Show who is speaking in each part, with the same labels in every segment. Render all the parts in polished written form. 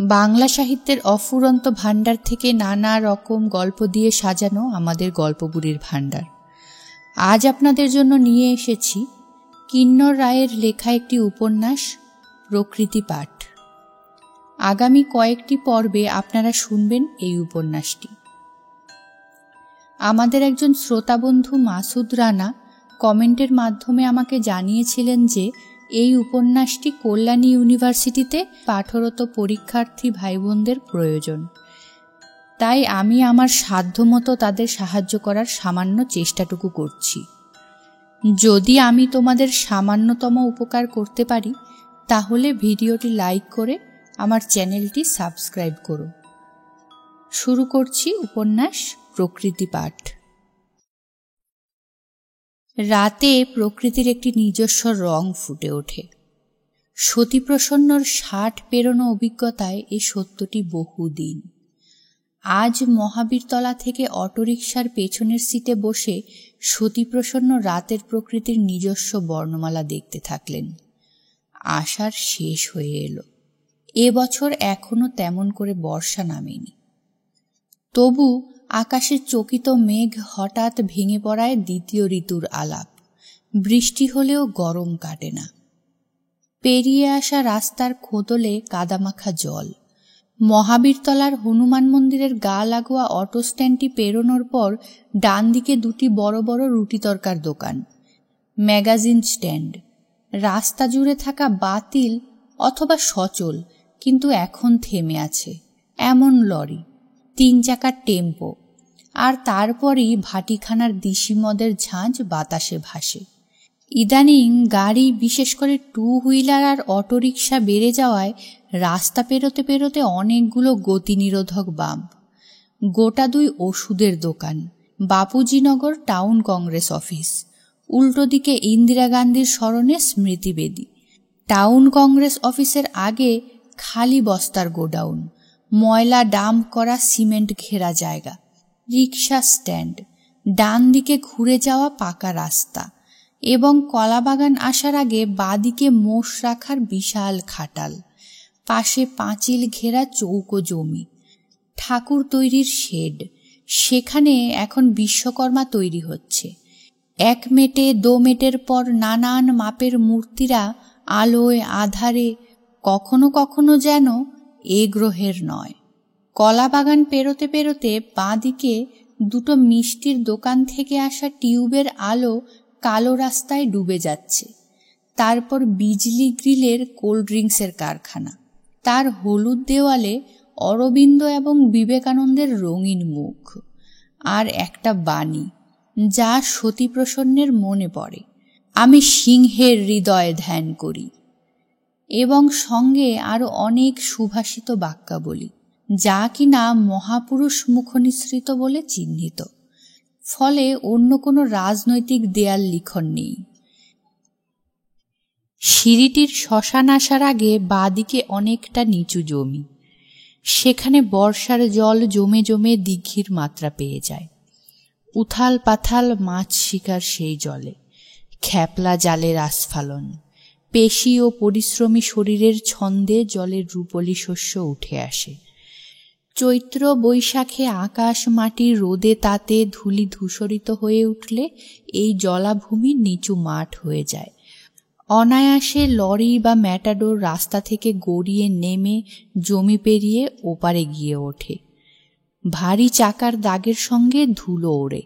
Speaker 1: বাংলা সাহিত্যের অফুরন্ত ভাণ্ডার থেকে নানা রকম গল্প দিয়ে সাজানো আমাদের গল্পগুলির ভাণ্ডার। আজ আপনাদের জন্য নিয়ে এসেছি কিন্নর রায়ের লেখা একটি উপন্যাস প্রকৃতি পাঠ। আগামী কয়েকটি পর্বে আপনারা শুনবেন এই উপন্যাসটি। আমাদের একজন শ্রোতাবন্ধু মাসুদ রানা কমেন্টের মাধ্যমে আমাকে জানিয়েছিলেন যে এই উপন্যাসটি কল্যাণী ইউনিভার্সিটিতে পাঠরত পরীক্ষার্থী ভাই বোনদের প্রয়োজন। তাই আমি আমার সাধ্যমতো তাদের সাহায্য করার সামান্য চেষ্টাটুকু করছি। যদি আমি তোমাদের সামান্যতম উপকার করতে পারি তাহলে ভিডিওটি লাইক করে আমার চ্যানেলটি সাবস্ক্রাইব করো। শুরু করছি উপন্যাস প্রকৃতি পাঠ। রাতে প্রকৃতির একটি নিজস্ব রং ফুটে ওঠে। সতীপ্রসন্নর ৬০ পেরোনো অভিজ্ঞতায় এই সত্যটি বহুদিন। আজ মহাবীরতলা থেকে অটোরিকশার পেছনের সিটে বসে সতীপ্রসন্ন রাতের প্রকৃতির নিজস্ব বর্ণমালা দেখতে থাকলেন। আষাঢ় শেষ হয়ে এলো। এবছর এখনো তেমন করে বর্ষা নামেনি। তবু আকাশের চকিত মেঘ হঠাৎ ভেঙে পড়ায় দ্বিতীয় ঋতুর আলাপ। বৃষ্টি হলেও গরম কাটে না। পেরিয়ে আসা রাস্তার খোদলে কাদামাখা জল। মহাবীরতলার হনুমান মন্দিরের গা লাগোয়া অটো স্ট্যান্ডটি পেরোনোর পর ডান দিকে দুটি বড় বড় রুটি তরকার দোকান, ম্যাগাজিন স্ট্যান্ড, রাস্তা জুড়ে থাকা বাতিল অথবা সচল কিন্তু এখন থেমে আছে এমন লরি, ৩ চাকার টেম্পো, আর তারপরই ভাটিখানার দিশি মদের ঝাঁঝ বাতাসে ভাসে। ইদানিং গাড়ি, বিশেষ করে 2 হুইলার আর অটোরিকশা বেড়ে যাওয়ায় রাস্তা পেরোতে পেরোতে অনেকগুলো গতিনিরোধক বাম্প। গোটা 2 ওষুধের দোকান, বাপুজিনগর টাউন কংগ্রেস অফিস, উল্টো দিকে ইন্দিরা গান্ধীর স্মরণে স্মৃতিবেদী। টাউন কংগ্রেস অফিসের আগে খালি বস্তার গোডাউন, ময়লা ডাম্প করা সিমেন্ট ঘেরা জায়গা, রিক্সা স্ট্যান্ড, ডান দিকে ঘুরে যাওয়া পাকা রাস্তা এবং কলাবাগান আসার আগে বাঁদিকে মোষ রাখার বিশাল খাটাল, পাশে পাঁচিল ঘেরা চৌকো জমি, ঠাকুর তৈরির শেড, সেখানে এখন বিশ্বকর্মা তৈরি হচ্ছে। 1 মেটে 2 মেটের পর নানান মাপের মূর্তিরা আলোয় আধারে কখনো কখনো যেন এ গ্রহের নয়। কলাবাগান পেরোতে পেরোতে বাঁদিকে 2টো মিষ্টির দোকান থেকে আসা টিউবের আলো কালো রাস্তায় ডুবে যাচ্ছে। তারপর বিজলি গ্রিলের কোল্ড ড্রিঙ্কসের কারখানা, তার হলুদ দেওয়ালে অরবিন্দ এবং বিবেকানন্দের রঙিন মুখ, আর একটা বাণী যা সতীপ্রসন্নের মনে পড়ে, আমি সিংহের হৃদয়ে ধ্যান করি, এবং সঙ্গে আরো অনেক সুভাষিত বাক্যাবলী যা কিনা মহাপুরুষ মুখনিসৃত বলে চিহ্নিত। ফলে অন্য কোনো রাজনৈতিক দেয়াল লিখন নেই। সিঁড়িটির শ্মশান আসার আগে বাঁদিকে অনেকটা নিচু জমি, সেখানে বর্ষার জল জমে জমে দিঘির মাত্রা পেয়ে যায়। উথাল পাথাল মাছ শিকার সেই জলে, খ্যাপলা জালের আস্ফালন, পেশি ও পরিশ্রমী শরীরের ছন্দে জলের রূপলি শস্য উঠে আসে। চৈত্র বৈশাখে আকাশ মাটি রোদে তাতে ধূলি ধূসরিত হয়ে উঠলে এই জলাভূমি নিচু মাঠ হয়ে যায়। অনায়াসে লরি বা ম্যাটাডোর রাস্তা থেকে গড়িয়ে নেমে জমি পেরিয়ে ওপারে গিয়ে ওঠে। ভারী চাকার দাগের সঙ্গে ধুলো ওড়ে।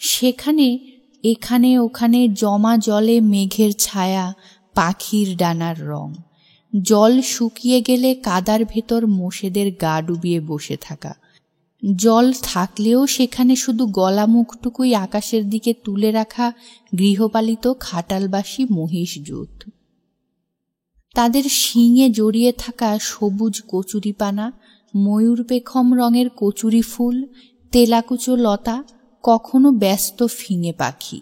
Speaker 1: সেখানে এখানে ওখানে জমা জলে মেঘের ছায়া, পাখির ডানার রং। জল শুকিয়ে গেলে কাদার ভেতর মোষেদের গা ডুবিয়ে বসে থাকা। জল থাকলেও সেখানে শুধু গলা মুখটুকুই আকাশের দিকে তুলে রাখা গৃহপালিত খাটালবাসী মহিষ জুত। তাদের শিঙে জড়িয়ে থাকা সবুজ কচুরিপানা, ময়ূরপেখম রঙের কচুরি ফুল, তেলাকুচো লতা, কখনো ব্যস্ত ফিঙে পাখি।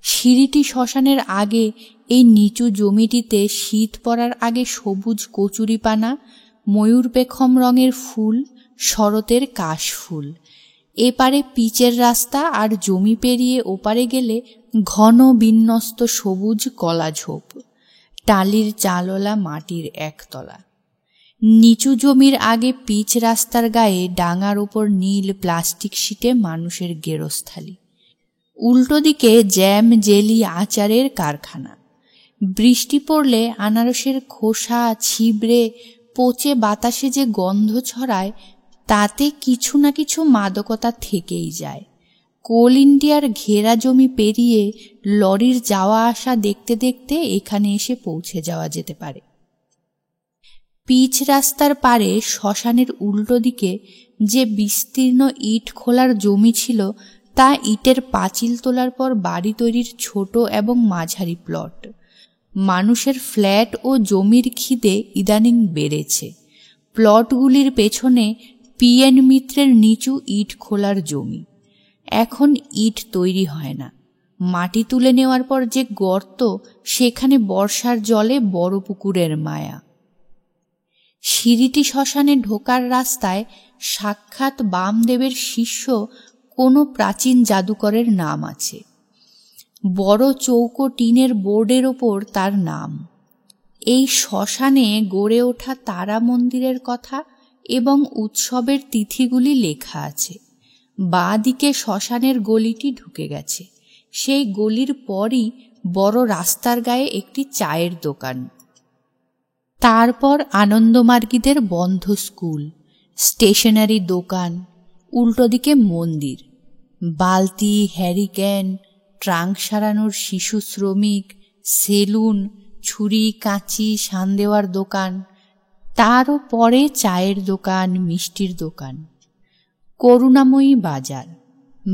Speaker 1: সিঁড়িটি শ্মশানের আগে এই নিচু জমিটিতে শীত পড়ার আগে সবুজ কচুরিপানা, ময়ূরপেখম রঙের ফুল, শরতের কাশফুল। এপারে পিচের রাস্তা, আর জমি পেরিয়ে ওপারে গেলে ঘন বিন্যস্ত সবুজ কলাঝোপ, টালির চাললা মাটির একতলা। নিচু জমির আগে পিচ রাস্তার গায়ে ডাঙার ওপর নীল প্লাস্টিক শিটে মানুষের গেরস্থালি। উল্টো দিকে জ্যাম, জেলি, আচারের কারখানা। বৃষ্টি পড়লে আনারসের খোসা ছিবড়ে পচে বাতাসে যে গন্ধ ছড়ায়, তাতে কিছু না কিছু মাদকতা থেকেই যায়। কোল ইন্ডিয়ার ঘেরা জমি পেরিয়ে লরির যাওয়া আসা দেখতে দেখতে এখানে এসে পৌঁছে যাওয়া যেতে পারে। পিচ রাস্তার পারে শ্মশানের উল্টো দিকে যে বিস্তীর্ণ ইট খোলার জমি ছিল, তা ইটের পাঁচিল তোলার পর বাড়ি তৈরির ছোট এবং মাঝারি প্লট। মানুষের ফ্ল্যাট ও জমির খিদে ইদানিং বেড়েছে। প্লটগুলির পেছনে পিএন মিত্রের নিচু ইট খোলার জমি। এখন ইট তৈরি হয় না। মাটি তুলে নেওয়ার পর যে গর্ত, সেখানে বর্ষার জলে বড় পুকুরের মায়া। সিরিটি শ্মশানে ঢোকার রাস্তায় সাক্ষাৎ বামদেবের শিষ্য কোনো প্রাচীন জাদুকরের নাম আছে। বড় চৌকো টিনের বোর্ডের ওপর তার নাম। এই শ্মশানে গড়ে ওঠা তারা মন্দিরের কথা এবং উৎসবের তিথিগুলি লেখা আছে। বাঁ দিকে শ্মশানের গলিটি ঢুকে গেছে। সেই গলির পরই বড় রাস্তার গায়ে একটি চায়ের দোকান। তারপর আনন্দমার্গীদের বন্ধ স্কুল, স্টেশনারি দোকান, উল্টো দিকে মন্দির। বালতি, হ্যারিকেন, ট্রাঙ্ক সারানোর শিশু শ্রমিক, সেলুন, ছুরি কাঁচি শান দেওয়ার দোকান। তারও পরে চায়ের দোকান, মিষ্টির দোকান। করুণাময়ী বাজার।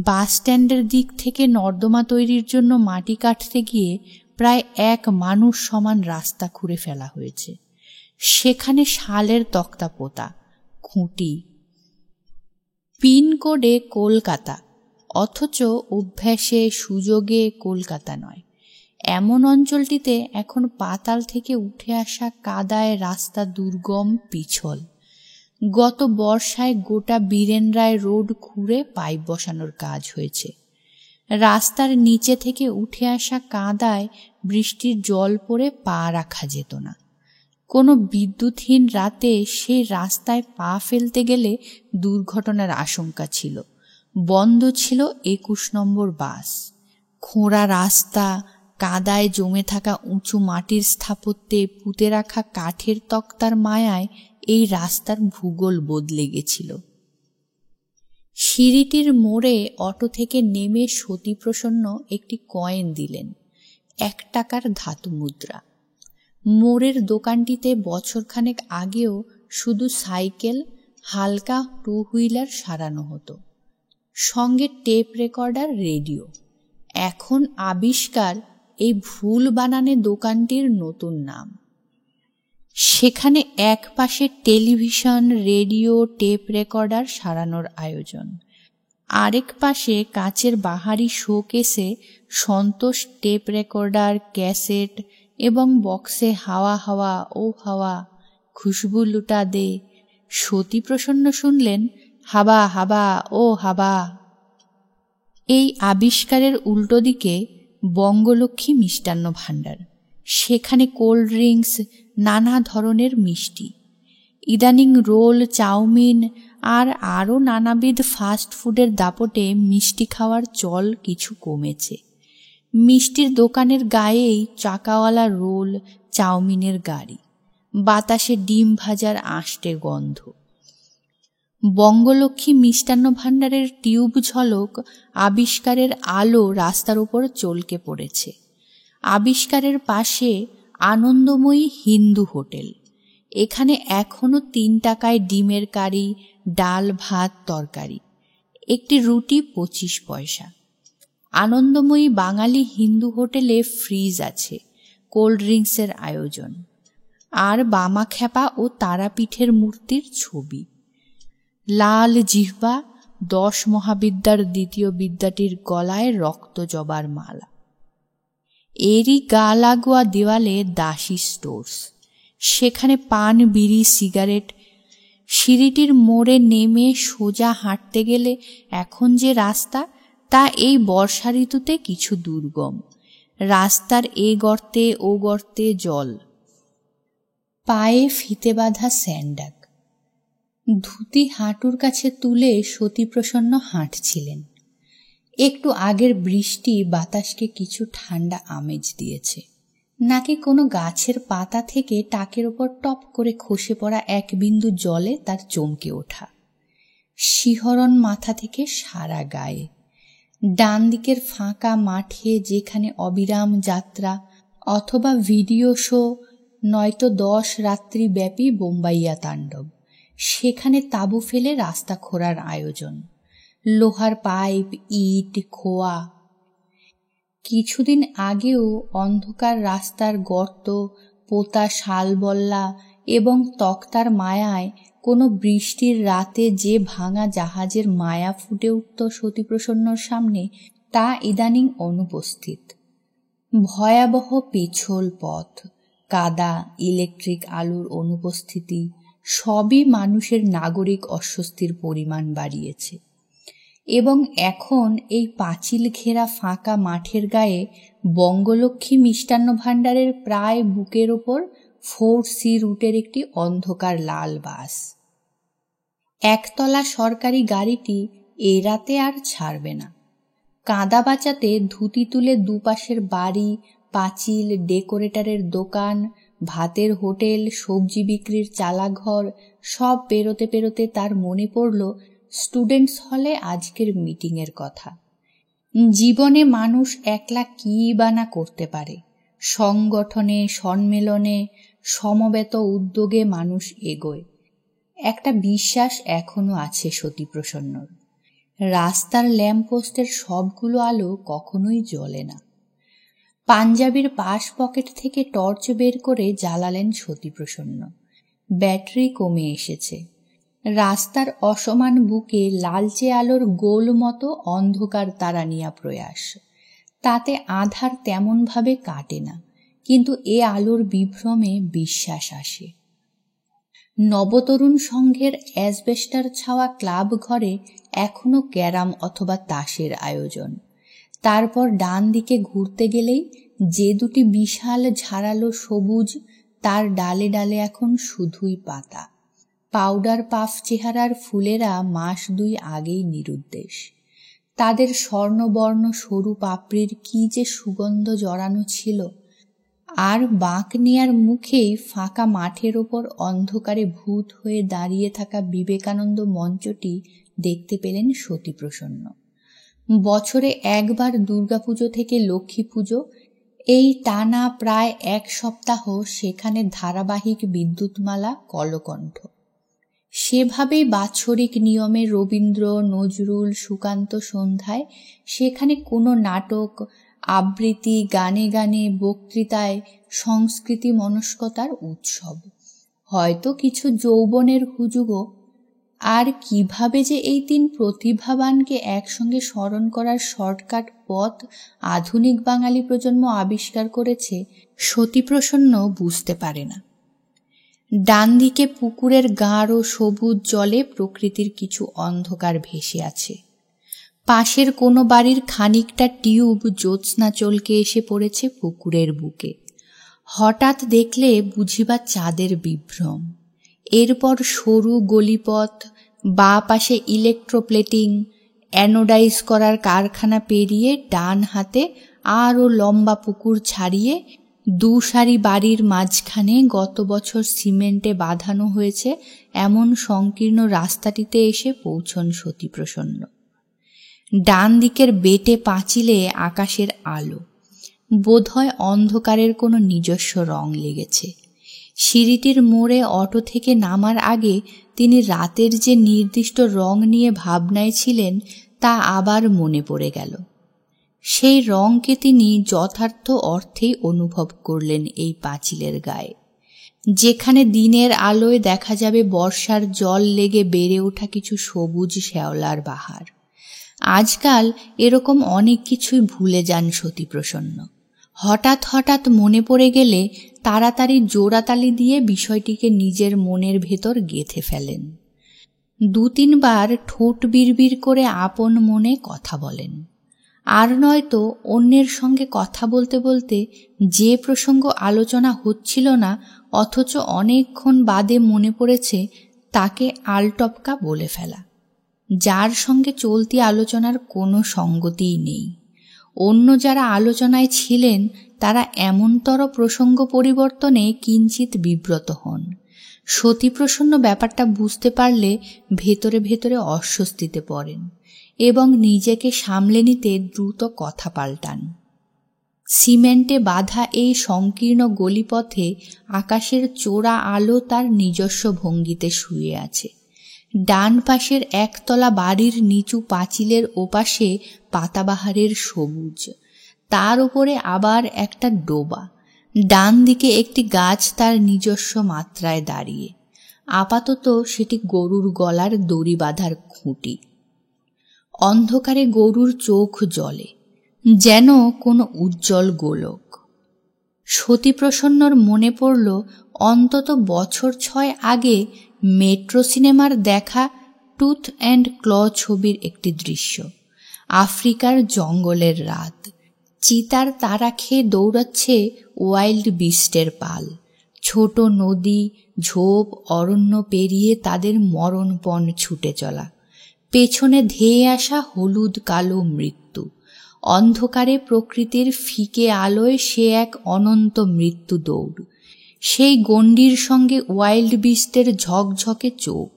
Speaker 1: বাস স্ট্যান্ডের দিক থেকে নর্দমা তৈরির জন্য মাটি কাটতে গিয়ে প্রায় এক মানুষ সমান রাস্তা খুঁড়ে ফেলা হয়েছে। সেখানে শালের তক্তা পোতা, খুঁটি। পিনকোডে কলকাতা, অথচ অভ্যাসে সুযোগে কলকাতা নয়। এমন অঞ্চলটিতে এখন পাতাল থেকে উঠে আসা কাদায় রাস্তা দুর্গম, পিছল। গত বর্ষায় গোটা বীরেন রায় রোড খুঁড়ে পাইপ বসানোর কাজ হয়েছে। রাস্তার নিচে থেকে উঠে আসা কাদায় বৃষ্টির জল পড়ে পা রাখা যেত না। কোনো বিদ্যুৎহীন রাতে সেই রাস্তায় পা ফেলতে গেলে দুর্ঘটনার আশঙ্কা ছিল। বন্ধ ছিল 21 নম্বর বাস। খোঁড়া রাস্তা, কাদায় জমে থাকা উঁচু মাটির স্থাপত্যে পুঁতে রাখা কাঠের তক্তার মায়ায় এই রাস্তার ভূগোল বদলে গেছিল। সিঁড়িটির মোড়ে অটো থেকে নেমে সতীপ্রসন্ন একটি কয়েন দিলেন, 1 টাকার ধাতু মুদ্রা। মোড়ের দোকানটিতে বছরখানেক আগেও শুধু সাইকেল, হালকা 2 হুইলার সারানো হতো, সঙ্গে টেপ রেকর্ডার, রেডিও। এখন আবিষ্কার এই ভুল বানানে দোকানটির নতুন নাম। সেখানে এক পাশে টেলিভিশন, রেডিও, টেপ রেকর্ডার সারানোর আয়োজন, আরেক পাশে কাচের বাহারি শোকেসে সন্তোষ টেপ রেকর্ডার, ক্যাসেট এবং বক্সে হাওয়া হাওয়া ও হাওয়া, খুশবু লুটা দে। সতীপ্রসন্ন শুনলেন হাবা হাবা ও হাবা। এই আবিষ্কারের উল্টো দিকে বঙ্গলক্ষ্মী মিষ্টান্ন ভাণ্ডার। সেখানে কোল্ড ড্রিঙ্কস, নানা ধরনের মিষ্টি। ইদানিং রোল, চাউমিন আর আরও নানাবিধ ফাস্ট ফুডের দাপটে মিষ্টি খাওয়ার চল কিছু কমেছে। মিষ্টির দোকানের গায়েই চাকাওয়ালা রোল, চাউমিনের গাড়ি, বাতাসে ডিম ভাজার আঁশটে গন্ধ। বঙ্গলক্ষ্মী মিষ্টান্ন ভাণ্ডারের টিউব ঝলক, আবিষ্কারের আলো রাস্তার উপর চলকে পড়েছে। আবিষ্কারের পাশে আনন্দময়ী হিন্দু হোটেল। এখানে এখনো 3 টাকায় ডিমের কারি, ডাল, ভাত, তরকারি, একটি রুটি 25 পয়সা। আনন্দময়ী বাঙালি হিন্দু হোটেলে ফ্রিজ আছে, কোল্ড ড্রিঙ্কসের আয়োজন, আর বামা খ্যাপা ও তারাপীঠের মূর্তির ছবি। লাল জিহ্বা, 10 মহাবিদ্যার দ্বিতীয় বিদ্যাটির গলায় রক্ত জবার মালা। এরই গা লাগোয়া দেওয়ালে দাসী স্টোর্স, সেখানে পান, বিড়ি, সিগারেট। সিঁড়িটির মোড়ে নেমে সোজা হাঁটতে গেলে এখন যে রাস্তা, তা এই বর্ষা ঋতুতে কিছু দুর্গম। রাস্তার এ গর্তে ও গর্তে জল। পায়ে ফিতে বাঁধা স্যান্ডাক, ধুতি হাঁটুর কাছে তুলে সতীপ্রসন্ন হাঁটছিলেন। একটু আগের বৃষ্টি বাতাসকে কিছু ঠান্ডা আমেজ দিয়েছে, নাকি কোনো গাছের পাতা থেকে টাকের ওপর টপ করে খসে পড়া এক বিন্দু জলে তার চমকে ওঠা। শিহরণ মাথা থেকে সারা গায়ে। ডান দিকের ফাঁকা মাঠে যেখানে অবিরাম যাত্রা অথবা ভিডিও শো, নয়তো 10 রাত্রি ব্যাপী বোম্বাইয়া তাণ্ডব, সেখানে তাঁবু ফেলে রাস্তা খোঁড়ার আয়োজন। লোহার পাইপ, ইট, খোয়া। কিছুদিন আগেও অন্ধকার রাস্তার গর্ত, পোতা শালবল্লা এবং তক্তার মায়ায় কোনো বৃষ্টির রাতে যে ভাঙা জাহাজের মায়া ফুটে উঠত সতীপ্রসন্নর সামনে, তা ইদানিং অনুপস্থিত। ভয়াবহ পিছল পথ, কাদা, ইলেকট্রিক আলোর অনুপস্থিতি সবই মানুষের নাগরিক অস্বস্তির পরিমাণ বাড়িয়েছে। এবং এখন এই পাঁচিল ঘেরা ফাঁকা মাঠের গায়ে বঙ্গলক্ষ্মী মিষ্টান্ন ভাণ্ডারের প্রায় বুকের ওপর 4C রুটের একটি অন্ধকার লাল বাস। একতলা সরকারি গাড়িটি এ রাতে আর ছাড়বে না। কাঁদা বাঁচাতে ধুতি তুলে দুপাশের বাড়ি, পাঁচিল, ডেকোরেটরের দোকান, ভাতের হোটেল, সবজি বিক্রির চালাঘর সব পেরোতে পেরোতে তার মনে পড়ল স্টুডেন্টস হলে আজকের মিটিংয়ের কথা। জীবনে মানুষ একলা কী বা না করতে পারে। সংগঠনে, সম্মেলনে, সমবেত উদ্যোগে মানুষ এগোয়। একটা বিশ্বাস এখনো আছে সতীপ্রসন্নর। রাস্তার ল্যাম্পপোস্টের সবগুলো আলো কখনোই জ্বলে না। পাঞ্জাবির পাশ পকেট থেকে টর্চ বের করে জ্বালালেন সতীপ্রসন্ন। ব্যাটারি কমে এসেছে। রাস্তার অসমান বুকে লালচে আলোর গোল মতো অন্ধকার তারানিয়া প্রয়াস। তাতে আধার তেমনভাবে কাটে না, কিন্তু এ আলোর বিভ্রমে বিশ্বাস আসে। নবতরুণ সংঘের অ্যাসবেস্টার ছাওয়া ক্লাব ঘরে এখনো ক্যারাম অথবা তাসের আয়োজন। তারপর ডান দিকে ঘুরতে গেলেই যে দুটি বিশাল ঝাড়ালো সবুজ, তার ডালে ডালে এখন শুধুই পাতা। পাউডার পাফ চেহারার ফুলেরা মাস 2 আগেই নিরুদ্দেশ। তাদের স্বর্ণবর্ণ সরু পাপড়ির কি যে সুগন্ধ জড়ানো ছিল। আর বাঁক নেয়ার মুখেই ফাঁকা মাঠের ওপর অন্ধকারে ভূত হয়ে দাঁড়িয়ে থাকা বিবেকানন্দ মঞ্চটি দেখতে পেলেন সতীপ্রসন্ন। বছরে একবার দুর্গাপুজো থেকে লক্ষ্মী পুজো, এই টানা প্রায় 1 সপ্তাহ সেখানে ধারাবাহিক বিদ্যুৎমালা, কলকণ্ঠ। সেভাবেই বাৎসরিক নিয়মে রবীন্দ্র, নজরুল, সুকান্ত সন্ধ্যায় সেখানে কোনো নাটক, আবৃত্তি, গানে গানে, বক্তৃতায় সংস্কৃতি মনস্কতার উৎসব, হয়তো কিছু যৌবনের হুজুগও। আর কিভাবে যে এই 3 প্রতিভাবানকে একসঙ্গে স্মরণ করার শর্টকাট পথ আধুনিক বাঙালি প্রজন্ম আবিষ্কার করেছে সতীপ্রসন্ন বুঝতে পারে না। ডান দিকে পুকুরের গাঢ় সবুজ জলে প্রকৃতির কিছু অন্ধকার ভেসে আছে। পাশের কোনো বাড়ির খানিকটা টিউব জ্যোৎস্না চলকে এসে পড়েছে পুকুরের বুকে। হঠাৎ দেখলে বুঝিবা চাঁদের বিভ্রম। এরপর সরু গলিপথ, বাঁ পাশে ইলেকট্রোপ্লেটিং, অ্যানোডাইজ করার কারখানা পেরিয়ে ডান হাতে আরও লম্বা পুকুর ছাড়িয়ে 2 সারি বাড়ির মাঝখানে গত বছর সিমেন্টে বাঁধানো হয়েছে এমন সংকীর্ণ রাস্তাটিতে এসে পৌঁছন সতীপ্রসন্ন। ডান দিকের বেটে পাঁচিলে আকাশের আলো, বোধহয় অন্ধকারের কোনো নিজস্ব রং লেগেছে। সিঁড়িটির মোড়ে অটো থেকে নামার আগে তিনি রাতের যে নির্দিষ্ট রং নিয়ে ভাবনায় ছিলেন তা আবার মনে পড়ে গেল। সেই রংকে তিনি যথার্থ অর্থেই অনুভব করলেন এই পাঁচিলের গায়ে, যেখানে দিনের আলোয় দেখা যাবে বর্ষার জল লেগে বেড়ে ওঠা কিছু সবুজ শ্যাওলার বাহার। আজকাল এরকম অনেক কিছুই ভুলে যান সতীপ্রসন্ন। হঠাৎ হঠাৎ মনে পড়ে গেলে তাড়াতাড়ি জোড়াতালি দিয়ে বিষয়টিকে নিজের মনের ভেতর গেঁথে ফেলেন। 2-3 বার ঠোঁট বিড়বিড় করে আপন মনে কথা বলেন। আর নয়তো অন্যের সঙ্গে কথা বলতে বলতে যে প্রসঙ্গ আলোচনা হচ্ছিল না অথচ অনেকক্ষণ বাদে মনে পড়েছে তাকে আলটপকা বলে ফেলা, যার সঙ্গে চলতি আলোচনার কোনো সঙ্গতিই নেই। অন্য যারা আলোচনায় ছিলেন তারা এমনতর প্রসঙ্গ পরিবর্তনে কিঞ্চিত বিব্রত হন। সতীপ্রসন্ন ব্যাপারটা বুঝতে পারলে ভেতরে ভেতরে অস্বস্তিতে পড়েন এবং নিজেকে সামলে নিতে দ্রুত কথা পাল্টান। সিমেন্টে বাঁধা এই সংকীর্ণ গলিপথে আকাশের চোরা আলো তার নিজস্ব ভঙ্গিতে শুয়ে আছে। ডান পাশের একতলা বাড়ির নিচু পাঁচিলের ওপাশে পাতাবাহারের সবুজ, তার উপরে আবার একটা ডোবা। ডান দিকে একটি গাছ তার নিজস্ব মাত্রায় দাঁড়িয়ে, আপাতত সেটি গরুর গলার দড়ি বাঁধার খুঁটি। অন্ধকারে গরুর চোখ জ্বলে, যেন কোনো উজ্জ্বল গোলক। সতীপ্রসন্নর মনে পড়ল অন্তত বছর 6 আগে মেট্রো সিনেমার দেখা টুথ অ্যান্ড ক্ল ছবির একটি দৃশ্য। আফ্রিকার জঙ্গলের রাত, চিতার তারা খেয়ে দৌড়াচ্ছে ওয়াইল্ড বিস্টের পাল। ছোট নদী, ঝোপ, অরণ্য পেরিয়ে তাদের মরণপণ ছুটে চলা, পেছনে ধেয়ে আসা হলুদ কালো মৃত্যু। অন্ধকারে প্রকৃতির ফিকে আলোয় সে এক অনন্ত মৃত্যু দৌড়। সেই গণ্ডির সঙ্গে ওয়াইল্ড বিস্টের ঝকঝকে চোখ।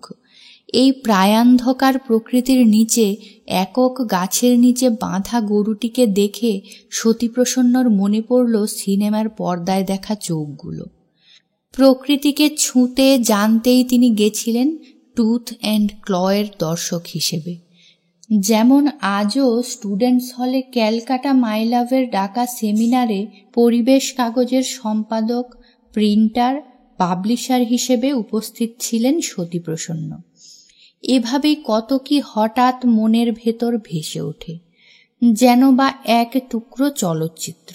Speaker 1: এই প্রায়ান্ধকার প্রকৃতির নিচে একক গাছের নিচে বাঁধা গরুটিকে দেখে সতীপ্রসন্নর মনে পড়ল সিনেমার পর্দায় দেখা চোখগুলো। প্রকৃতিকে ছুঁতে জানতেই তিনি গেছিলেন টুথ অ্যান্ড ক্লয়ের দর্শক হিসেবে। যেমন আজও স্টুডেন্টস হলে ক্যালকাটা মাই লাভের ডাকা সেমিনারে পরিবেশ কাগজের সম্পাদক, প্রিন্টার, পাবলিশার হিসেবে উপস্থিত ছিলেন সতীপ্রসন্ন। এভাবেই কত কি হঠাৎ মনের ভেতর ভেসে ওঠে, যেন বা এক টুকরো চলচ্চিত্র।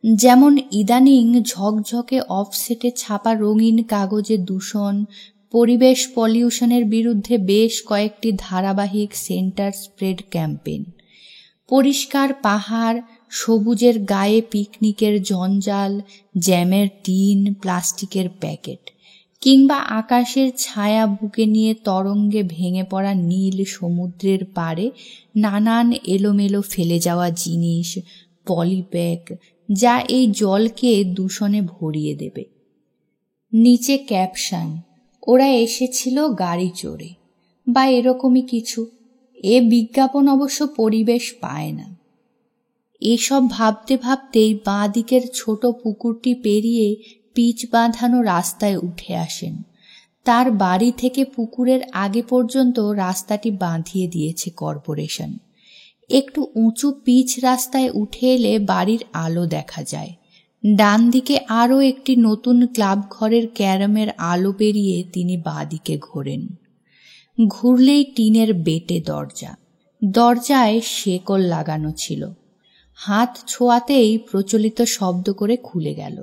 Speaker 1: যেমন ইদানিং ঝকঝকে অফসেটে ছাপা রঙিন কাগজে দূষণ, পরিবেশ পলিউশনের বিরুদ্ধে বেশ কয়েকটি ধারাবাহিক সেন্টার স্প্রেড ক্যাম্পেইন, পরিষ্কার পাহাড়, সবুজের গায়ে পিকনিকের জঞ্জাল, জ্যামের টিন, প্লাস্টিকের প্যাকেট, কিংবা আকাশের ছায়া বুকে নিয়ে তরঙ্গে ভেঙে পড়া নীল সমুদ্রের পাড়ে নানান এলোমেলো ফেলে যাওয়া জিনিস, পলিব্যাগ, যা এই জলকে দূষণে ভরিয়ে দেবে। নিচে ক্যাপশন, ওরা এসেছিল গাড়ি চড়ে, বা এরকমই কিছু। এ বিজ্ঞাপন অবশ্য পরিবেশ পায় না। এসব ভাবতে ভাবতেই বাঁ দিকের ছোট পুকুরটি পেরিয়ে পিচ বাঁধানো রাস্তায় উঠে আসেন। তার বাড়ি থেকে পুকুরের আগে পর্যন্ত রাস্তাটি বাঁধিয়ে দিয়েছে কর্পোরেশন। একটু উঁচু পিচ রাস্তায় উঠে এলে বাড়ির আলো দেখা যায়। ডান দিকে আরও একটি নতুন ক্লাব ঘরের ক্যারামের আলো পেরিয়ে তিনি বাঁ দিকে ঘোরেন। ঘুরলেই টিনের বেটে দরজা, দরজায় শেকল লাগানো ছিল। হাত ছোঁয়াতেই প্রচলিত শব্দ করে খুলে গেল।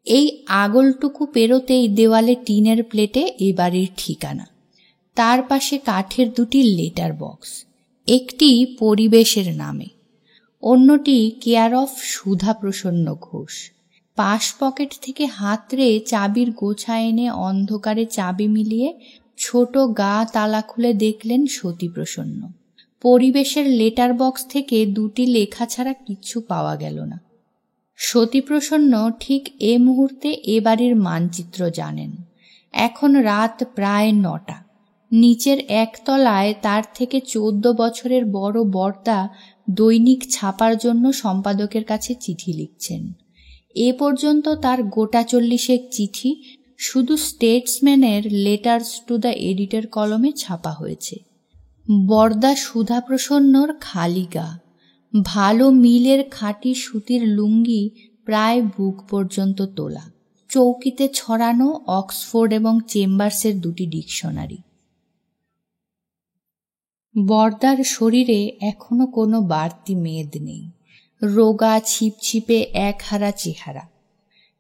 Speaker 1: এই আগলটুকু পেরোতেই দেওয়ালে টিনের প্লেটে এ বাড়ির ঠিকানা। তার পাশে কাঠের দুটি লেটার বক্স, একটি পরিবেশের নামে, অন্যটি কেয়ার অফ সুধাপ্রসন্ন ঘোষ। পাশ পকেট থেকে হাতড়ে চাবির গোছা এনে অন্ধকারে চাবি মিলিয়ে ছোট গা তালা খুলে দেখলেন সতীপ্রসন্ন। পরিবেশের লেটার বক্স থেকে দুটি লেখা ছাড়া কিচ্ছু পাওয়া গেল না। সতীপ্রসন্ন ঠিক এ মুহূর্তে এ বাড়ির মানচিত্র জানেন। এখন রাত প্রায় 9টা। নিচের একতলায় তার থেকে 14 বছরের বড় বর্দা দৈনিক ছাপার জন্য সম্পাদকের কাছে চিঠি লিখছেন। এ পর্যন্ত তার গোটা 40 চিঠি শুধু স্টেটসম্যানের লেটার্স টু দ্য এডিটর কলমে ছাপা হয়েছে। বর্দা সুধাপ্রসন্নর খালি গা, ভালো মিলের খাঁটি সুতির লুঙ্গি প্রায় বুক পর্যন্ত তোলা, চৌকিতে ছড়ানো অক্সফোর্ড এবং চেম্বার্সের দুটি ডিকশনারি। বর্দার শরীরে এখনো কোনো বাড়তি মেদ নেই। রোগা ছিপছিপে একহারা চেহারা,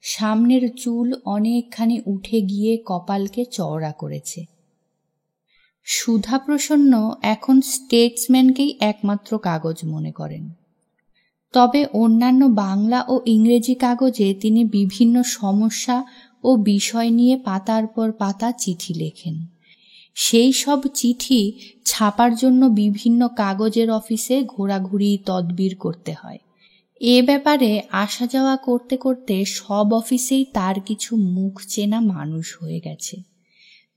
Speaker 1: সামনের চুল অনেকখানি উঠে গিয়ে কপালকে চওড়া করেছে। সুধাপ্রসন্ন এখন স্টেটসম্যানকেই একমাত্র কাগজ মনে করেন। তবে অন্যান্য বাংলা ও ইংরেজি কাগজে তিনি বিভিন্ন সমস্যা ও ও বিষয় নিয়ে পাতার পর পাতা চিঠি লেখেন। সেই সব চিঠি ছাপার জন্য বিভিন্ন কাগজের অফিসে ঘোরাঘুরি তদবির করতে হয়। এ ব্যাপারে আসা যাওয়া করতে করতে সব অফিসেই তার কিছু মুখ চেনা মানুষ হয়ে গেছে।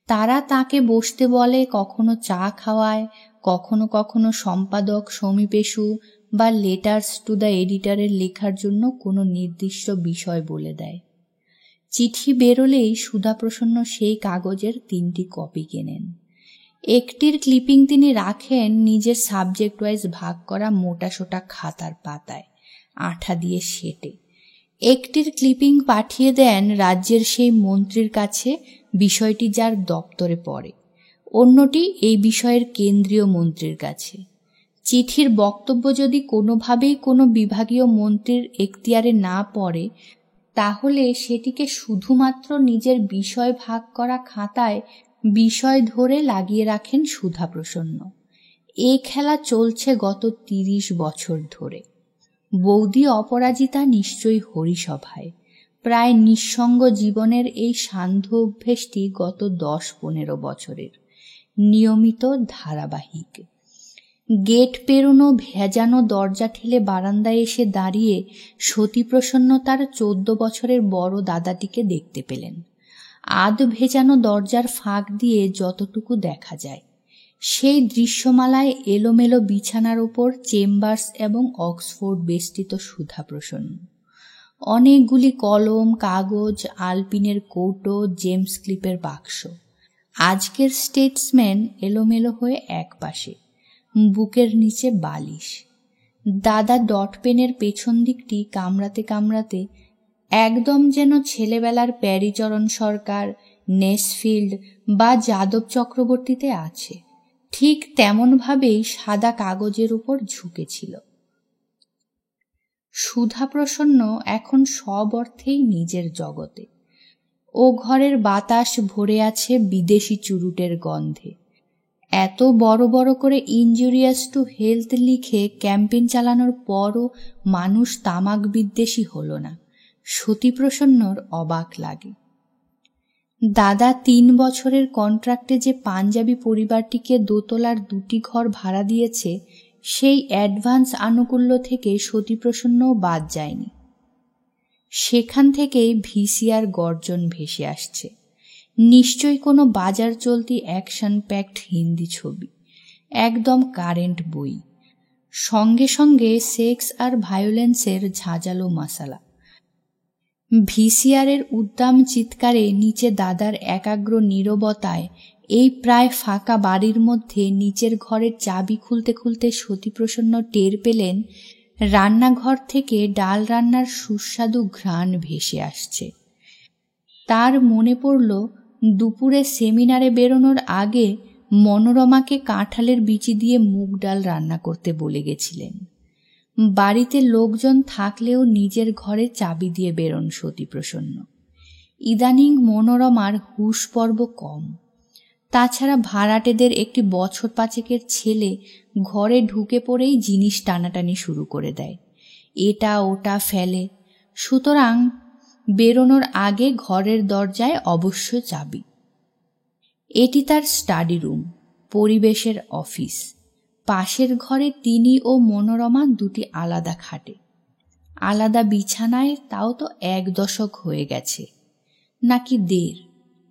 Speaker 1: তারা তাকে বসতে বলে, কখনো চা খাওয়ায়, কখনো কখনো সম্পাদক সমীপেশু বা লেটার্স টু দ্য এডিটরের লেখার জন্য কোনো নির্দিষ্ট বিষয় বলে দেয়। চিঠি বেরোলেই সুধাপ্রসন্ন সেই কাগজের 3টি কপি কেনেন। একটির ক্লিপিং তিনি রাখেন নিজের সাবজেক্ট ওয়াইজ ভাগ করা মোটাসোটা খাতার পাতায় আঠা দিয়ে সেটে। একটির ক্লিপিং পাঠিয়ে দেন রাজ্যের সেই মন্ত্রীর কাছে, বিষয়টি যার দপ্তরে পড়ে। অন্যটি এই বিষয়ের কেন্দ্রীয় মন্ত্রীর কাছে। চিঠির বক্তব্য যদি কোনোভাবেই কোনো বিভাগীয় মন্ত্রীর এখতিয়ারে না পড়ে, তাহলে সেটিকে শুধুমাত্র নিজের বিষয় ভাগ করা খাতায় বিষয় ধরে লাগিয়ে রাখেন সুধাপ্রসন্ন। এ খেলা চলছে গত 30 বছর ধরে। বৌদি অপরাজিতা নিশ্চয়ই হরিসভায়। প্রায় নিঃসঙ্গ জীবনের এই সান্ধ্য অভ্যেসটি গত 10-15 বছরের, নিয়মিত ধারাবাহিক। গেট পেরোনো ভেজানো দরজা ঠেলে বারান্দায় এসে দাঁড়িয়ে সতীপ্রসন্ন তার 14 বছরের বড় দাদাটিকে দেখতে পেলেন। আধ ভেজানো দরজার ফাঁক দিয়ে যতটুকু দেখা যায়, সেই দৃশ্যমালায় এলোমেলো বিছানার ওপর চেম্বার্স এবং অক্সফোর্ড বেষ্টিত সুধাপ্রসন্ন। অনেকগুলি কলম, কাগজ, আলপিনের কৌটো, জেমস ক্লিপের বাক্স। আজকের স্টেটসম্যান এলোমেলো হয়ে এক পাশে, বুকের নিচে বালিশ। দাদা ডট পেনের পেছন দিকটি কামড়াতে কামড়াতে একদম যেন ছেলেবেলার প্যারিচরণ সরকার, নেসফিল্ড বা যাদব চক্রবর্তীতে আছে, ঠিক তেমনভাবেই সাদা কাগজের উপর ঝুঁকেছিল। সুধাপ্রসন্ন এখন সব অর্থেই নিজের জগতে। ও ঘরের বাতাস ভরে আছে বিদেশি চুরুটের গন্ধে। এত বড় বড় করে ইনজুরিয়াস টু হেলথ লিখে ক্যাম্পেইন চালানোর পরও মানুষ তামাক বিদ্বেষী হল না। সতীপ্রসন্নর অবাক লাগে। দাদা 3 বছরের কন্ট্রাক্টে যে পাঞ্জাবি পরিবারটিকে দোতলার 2টি ঘর ভাড়া দিয়েছে, সেই অ্যাডভান্স আনুকূল্য থেকে সতীপ্রসন্নও বাদ যায়নি। সেখান থেকেই ভিসিআর গর্জন ভেসে আসছে। নিশ্চয়ই কোনো বাজার চলতি অ্যাকশন প্যাকড হিন্দি ছবি, একদম কারেন্ট বই। সঙ্গে সঙ্গে সেক্স আর ভায়োলেন্সের ঝাঁঝালো মশালা। ভিসিআরের উদ্দাম চিৎকারে নিচে দাদার একাগ্র নীরবতায় এই প্রায় ফাঁকা বাড়ির মধ্যে নিচের ঘরের চাবি খুলতে খুলতে সতীপ্রসন্ন টের পেলেন রান্নাঘর থেকে ডাল রান্নার সুস্বাদু ঘ্রাণ ভেসে আসছে। তার মনে পড়ল দুপুরে সেমিনারে বেরোনোর আগে মনোরমাকে কাঁঠালের বিচি দিয়ে মুগ ডাল রান্না করতে বলে গেছিলেন। বাড়িতে লোকজন থাকলেও নিজের ঘরে চাবি দিয়ে বেরোন সতীপ্রসন্ন। ইদানিং মনোরমার হুঁশ পর্ব কম। তাছাড়া ভাড়াটেদের একটি বছর 5 ছেলে ঘরে ঢুকে পড়েই জিনিস টানাটানি শুরু করে দেয়, এটা ওটা ফেলে। সুতরাং বেরোনোর আগে ঘরের দরজায় অবশ্য চাবি। এটি তার স্টাডি রুম, পরিবেশের অফিস। পাশের ঘরে তিনি ও মনোরমা 2টি আলাদা খাটে, আলাদা বিছানায়, তাও তো 1 দশক হয়ে গেছে, নাকি 1.5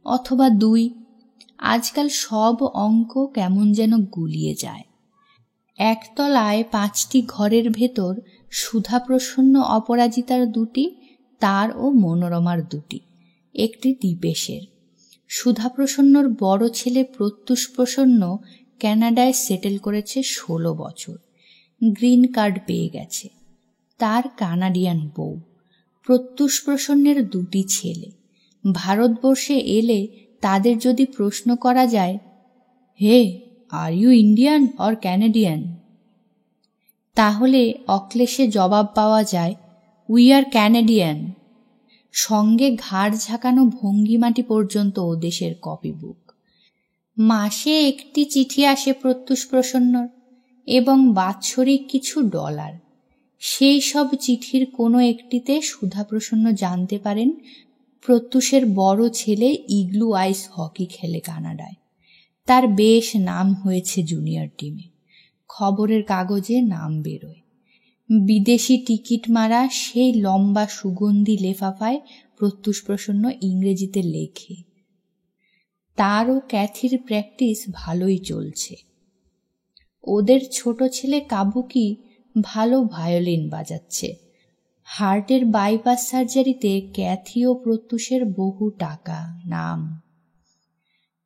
Speaker 1: অথবা 2। আজকাল সব অঙ্ক কেমন যেন গুলিয়ে যায়। একতলায় 5টি ঘরের ভেতর সুধাপ্রসন্ন অপরাজিতার 2টি, তার ও মনোরমার 2টি, একটি দীপেশের। সুধাপ্রসন্নর বড় ছেলে প্রত্যুষ প্রসন্ন কানাডায় সেটেল করেছে 16 বছর, গ্রিন কার্ড পেয়ে গেছে। তার কানাডিয়ান বউ। প্রত্যুষ প্রসন্নের 2টি ছেলে। ভারতবর্ষে এলে তাদের যদি প্রশ্ন করা যায়, hey, are you Indian or Canadian, তাহলে অক্লেশে জবাব পাওয়া যায়, উই আর ক্যানাডিয়ান। সঙ্গে ঘাড় ঝাঁকানো ভঙ্গিমাটি পর্যন্ত ও দেশের কপি বুক। মাসে একটি চিঠি আসে প্রত্যুষ প্রসন্নর, এবং বাৎসরিক কিছু ডলার। সেই সব চিঠির কোনো একটিতে সুধাপ্রসন্ন জানতে পারেন প্রত্যুষের বড় ছেলে ইগলু আইস হকি খেলে কানাডায়। তার বেশ নাম হয়েছে জুনিয়র টিমে, খবরের কাগজে নাম বেরোয়। বিদেশি টিকিট মারা সেই লম্বা সুগন্ধি লেফাফায় প্রত্যুষ প্রসন্ন ইংরেজিতে লেখে। তারও ক্যাথির প্র্যাকটিস ভালোই চলছে। ওদের ছোট ছেলে কাবুকি ভালো ভায়োলিন বাজাচ্ছে। হার্টের বাইপাস সার্জারিতে ক্যাথি ও প্রত্যুষের বহু টাকা, নাম।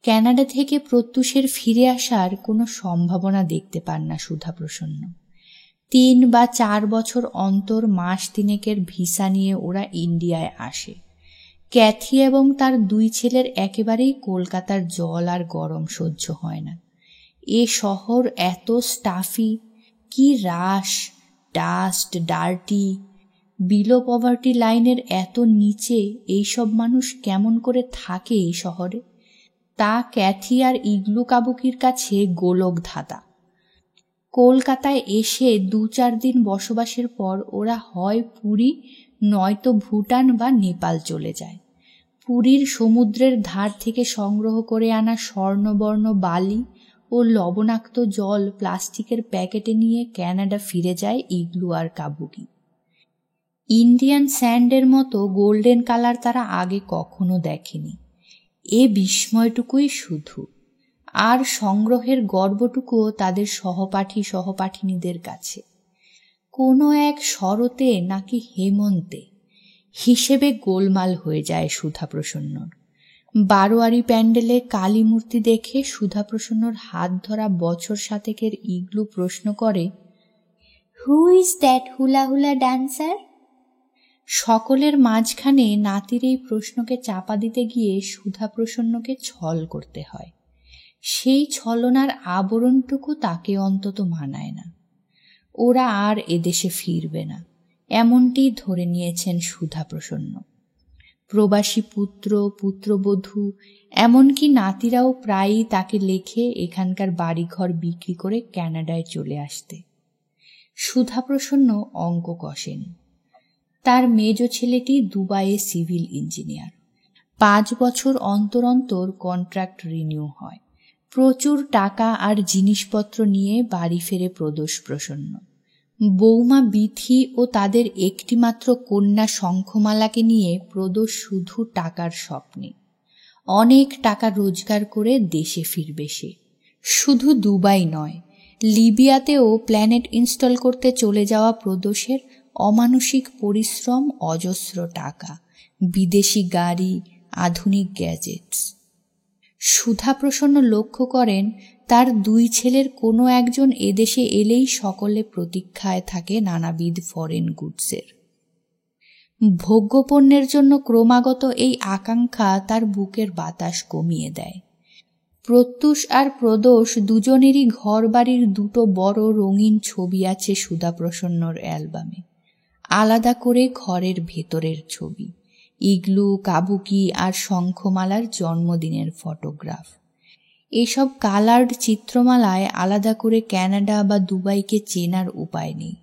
Speaker 1: কানাডা থেকে প্রত্যুষের ফিরে আসার কোনো সম্ভাবনা দেখতে পান না সুধা প্রসন্ন। 3 বা 4 বছর অন্তর মাস তিনেকের ভিসা নিয়ে ওরা ইন্ডিয়ায় আসে। ক্যাথি এবং তার 2 ছেলের একেবারেই কলকাতার জল আর গরম সহ্য হয় না। এ শহর এত স্টাফি, কি রাশ, ডাস্ট, ডার্টি। বিলো পভার্টি লাইনের এত নিচে এইসব মানুষ কেমন করে থাকে এই শহরে, তা ক্যাথি আর ইগলু কাবুকির কাছে গোলক ধাঁধা। কলকাতায় এসে 2-4 দিন বসবাসের পর ওরা হয় পুরী নয়তো ভুটান বা নেপাল চলে যায়। পুরীর সমুদ্রের ধার থেকে সংগ্রহ করে আনা স্বর্ণবর্ণ বালি ও লবণাক্ত জল প্লাস্টিকের প্যাকেটে নিয়ে কানাডা ফিরে যায় ইগলু আর কাবুকি। ইন্ডিয়ান স্যান্ডের মতো গোল্ডেন কালার তারা আগে কখনো দেখেনি। এ বিস্ময়টুকুই শুধু, আর সংগ্রহের গর্বটুকুও তাদের সহপাঠিনীদের কাছে। কোনো এক শরতে নাকি হেমন্তে হিসেবে গোলমাল হয়ে যায় সুধা প্রসন্নর। বারোয়ারি প্যান্ডেলে কালী মূর্তি দেখে সুধা প্রসন্নর হাত ধরা বছর 7 ইগলু প্রশ্ন করে, who is that hula hula dancer? সকলের মাঝখানে নাতির এই প্রশ্নকে চাপা দিতে গিয়ে সুধা প্রসন্নকে ছল করতে হয়। সেই ছলনার আবরণটুকু তাকে অন্তত মানায় না। ওরা আর এদেশে ফিরবে না, এমনটি ধরে নিয়েছেন সুধা প্রসন্ন। প্রবাসী পুত্র, পুত্রবধূ, এমনকি নাতিরাও প্রায়ই তাকে লেখে এখানকার বাড়িঘর বিক্রি করে কানাডায় চলে আসতে। সুধা প্রসন্ন অঙ্ক কষেন। তার মেজ ছেলেটি দুবাইয়ে সিভিল ইঞ্জিনিয়ার। 5 বছর অন্তর অন্তর কন্ট্রাক্ট রিনিউ হয়। প্রচুর টাকা আর জিনিসপত্র নিয়ে বাড়ি ফেরে প্রদোষ প্রসন্ন। বৌমা বিথি ও তাদের একটিমাত্র কন্যা শঙ্খমালাকে নিয়ে প্রদোষ শুধু টাকার স্বপ্নে। অনেক টাকা রোজগার করে দেশে ফিরবে সে। শুধু দুবাই নয়, লিবিয়াতেও প্ল্যানেট ইনস্টল করতে চলে যাওয়া প্রদোষের অমানসিক পরিশ্রম, অজস্র টাকা, বিদেশি গাড়ি, আধুনিক গ্যাজেটস। সুধা প্রসন্ন লক্ষ্য করেন তার 2 ছেলের কোনো একজন এদেশে এলেই সকলে প্রতীক্ষায় থাকে নানাবিধ ফরেন গুডসের। ভোগ্যপণ্যের জন্য ক্রমাগত এই আকাঙ্ক্ষা তার বুকের বাতাস কমিয়ে দেয়। প্রত্যুষ আর প্রদোষ দুজনেরই ঘর বাড়ির 2 বড় রঙিন ছবি আছে সুধা প্রসন্নর অ্যালবামে। আলাদা করে ঘরের ভেতরের ছবি, ইগলু, কাবুকি আর শঙ্খমালার জন্মদিনের ফটোগ্রাফ। এসব কালার্ড চিত্রমালায় আলাদা করে কানাডা বা দুবাইকে চেনার উপায় নেই।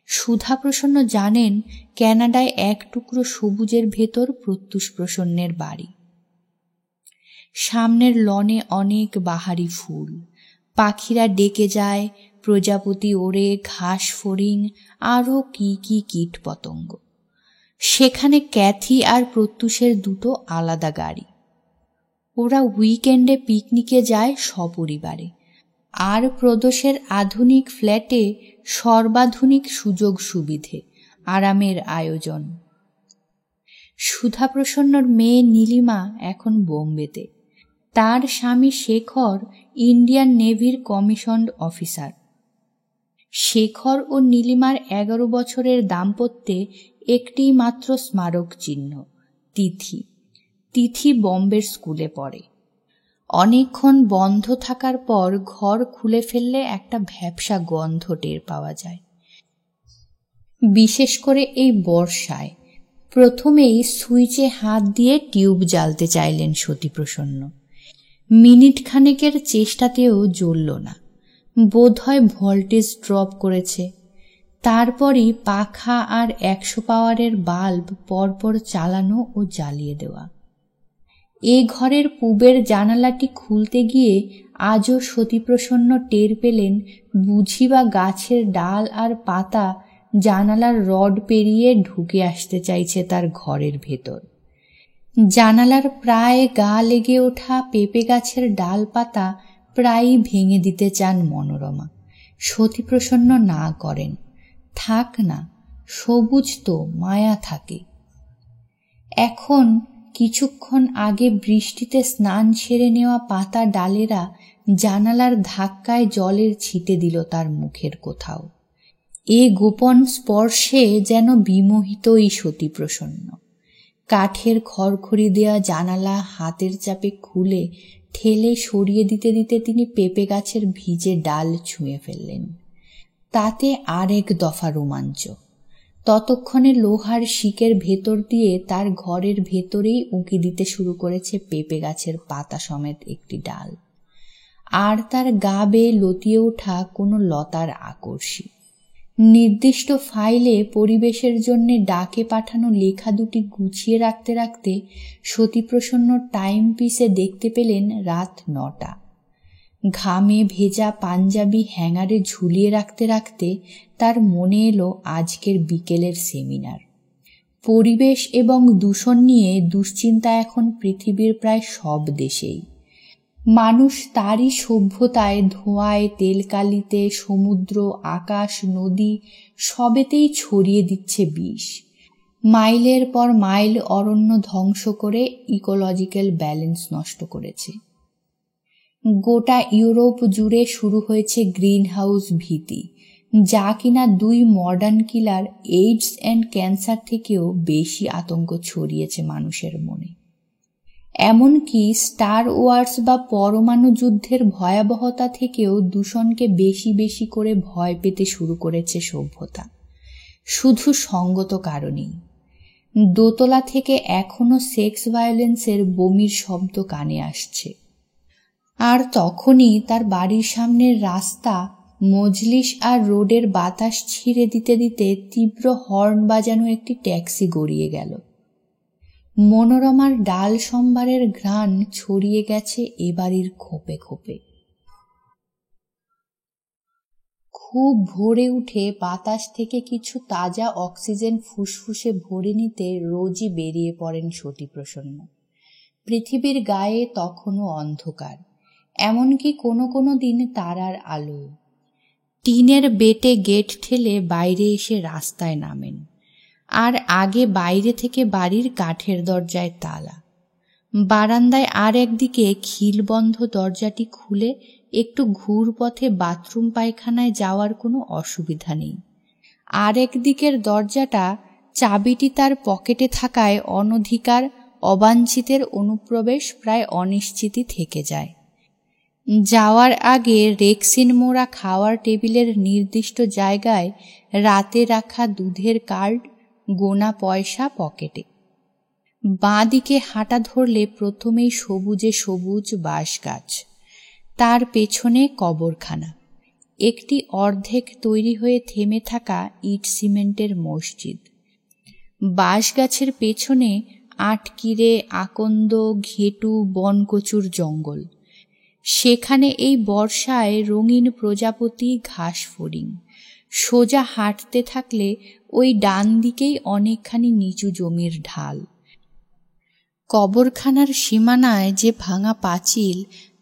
Speaker 1: সুধা প্রসন্ন জানেন কানাডায় 1 টুকরো সবুজের ভেতর প্রত্যুষ প্রসন্নের বাড়ি। সামনের লনে অনেক বাহারি ফুল, পাখিরা ডেকে যায়, প্রজাপতি ওড়ে, ঘাস ফড়িং, আরও কি কি কীট পতঙ্গ। সেখানে ক্যাথি আর প্রত্যুষের 2 আলাদা গাড়ি। ওরা উইকেন্ডে পিকনিকে যায় সপরিবারে, আর প্রদোষের আধুনিক ফ্ল্যাটে সর্বাধুনিক সুযোগ সুবিধে, আরামের আয়োজন। সুধা প্রসন্নর মেয়ে নীলিমা এখন বোম্বেতে। তার স্বামী শেখর ইন্ডিয়ান নেভির কমিশনড অফিসার। শেখর ও নীলিমার 11 বছরের দাম্পত্যে একটি মাত্র স্মারক চিহ্ন, তিথি। তিথি বম্বের স্কুলে পড়ে। অনেকক্ষণ বন্ধ থাকার পর ঘর খুলে ফেললে একটা ভ্যাপসা গন্ধ টের পাওয়া যায়, বিশেষ করে এই বর্ষায়। প্রথমেই সুইচে হাত দিয়ে টিউব জ্বালতে চাইলেন সতীপ্রসন্ন। মিনিট খানেকের চেষ্টাতেও জ্বলল না। বোধহয় ভোল্টেজ ড্রপ করেছে। তারপরই পাখা আর 100 পাওয়ারের বাল্ব পরপর চালানো ও জ্বালিয়ে দেওয়া। এ ঘরের পূবের জানালাটি খুলতে গিয়ে আজও সতীপ্রসন্ন টের পেলেন বুঝি বা গাছের ডাল আর পাতা জানালার রড পেরিয়ে ঢুকে আসতে চাইছে তার ঘরের ভেতর। জানালার প্রায় গা লেগে ওঠা পেঁপে গাছের ডাল পাতা প্রায়ই ভেঙে দিতে চান মনোরমা। সতীপ্রসন্ন না করেন, থাক না, সবুজ তো মায়া থাকে। এখন কিছুক্ষণ আগে বৃষ্টিতে স্নান সেরে নেওয়া পাতা ডালেরা জানালার ধাক্কায় জলের ছিটে দিল তার মুখের কোথাও। এ গোপন স্পর্শে যেন বিমোহিত এই সতীপ্রসন্ন। কাঠের খড়খড়ি দেয়া জানালা হাতের চাপে খুলে ঠেলে সরিয়ে দিতে দিতে তিনি পেঁপে গাছের ভিজে ডাল ছুঁয়ে ফেললেন। তাতে আরেক দফা রোমাঞ্চ। ততক্ষণে লোহার শিকের ভেতর দিয়ে তার ঘরের ভেতরেই উঁকি দিতে শুরু করেছে পেঁপে গাছের পাতা সমেত একটি ডাল, আর তার গা বেয়ে লতিয়ে ওঠা কোনো লতার আকর্ষী। নির্দিষ্ট ফাইলে পরিবেশের জন্য ডাকে পাঠানো লেখা দুটি গুছিয়ে রাখতে রাখতে সতীপ্রসন্ন টাইম পিসে দেখতে পেলেন রাত 9টা। ঘামে ভেজা পাঞ্জাবি হ্যাঙ্গারে ঝুলিয়ে রাখতে রাখতে তার মনে এলো আজকের বিকেলের সেমিনার। পরিবেশ এবং দূষণ নিয়ে দুশ্চিন্তা এখন পৃথিবীর প্রায় সব দেশেই। মানুষ তারই সভ্যতায় ধোঁয়ায়, তেলকালিতে, সমুদ্র, আকাশ, নদী সবেতেই ছড়িয়ে দিচ্ছে বিষ। মাইলের পর মাইল অরণ্য ধ্বংস করে ইকোলজিক্যাল ব্যালেন্স নষ্ট করেছে। গোটা ইউরোপ জুড়ে শুরু হয়েছে গ্রিন হাউস ভীতি, যা কিনা 2 modern killer AIDS and cancer থেকেও বেশি আতঙ্ক ছড়িয়েছে মানুষের মনে। এমনকি স্টার ওয়ার্স বা পরমাণু যুদ্ধের ভয়াবহতা থেকেও দূষণকে বেশি বেশি করে ভয় পেতে শুরু করেছে সভ্যতা, শুধু সঙ্গত কারণেই। দোতলা থেকে এখনো সেক্স ভায়োলেন্সের বমির শব্দ কানে আসছে, আর তখনই তার বাড়ির সামনের রাস্তা, মজলিস আর রোডের বাতাস ছিঁড়ে দিতে দিতে তীব্র হর্ন বাজানো একটি ট্যাক্সি গড়িয়ে গেল। মনোরমার ডাল সম্ভারের ঘ্রাণ ছড়িয়ে গেছে এ বাড়ির খোপে খোপে। খুব ভোরে উঠে বাতাস থেকে কিছু তাজা অক্সিজেন ফুসফুসে ভরে নিতে রোজই বেরিয়ে পড়েন সতীপ্রসন্ন। পৃথিবীর গায়ে তখনও অন্ধকার, এমনকি কোনো কোনো দিন তারার আলো। টিনের বেটে গেট ঠেলে বাইরে এসে রাস্তায় নামেন, আর আগে বাইরে থেকে বাড়ির কাঠের দরজায় তালা। বারান্দায় আর একদিকে খিলবন্ধ দরজাটি খুলে একটু ঘুর পথে বাথরুম পায়খানায় যাওয়ার কোনো অসুবিধা নেই। আর একদিকের দরজাটা চাবিটি তার পকেটে থাকায় অনধিকার, অবাঞ্ছিতের অনুপ্রবেশ প্রায় অনিশ্চিতই থেকে যায়। যাওয়ার আগে রেক্সিন মোড়া খাওয়ার টেবিলের নির্দিষ্ট জায়গায় রাতে রাখা দুধের কার্ড, গোনা পয়সা পকেটে। বাঁ দিকে হাঁটা ধরলে প্রথমেই সবুজে সবুজ বাঁশ গাছ, তার পেছনে কবরখানা, একটি অর্ধেক তৈরি হয়ে থেমে থাকা ইট সিমেন্টের মসজিদ। বাঁশ গাছের পেছনে আটকিরে, আকন্দ, ঘেটু, বনকচুর জঙ্গল। সেখানে এই বর্ষায় রঙিন প্রজাপতি, ঘাস ফড়িং। সোজা হাঁটতে থাকলে ওই ডান দিকেই অনেকখানি নিচু জমির ঢাল। কবরখানার সীমানায় যে ভাঙা পাঁচিল,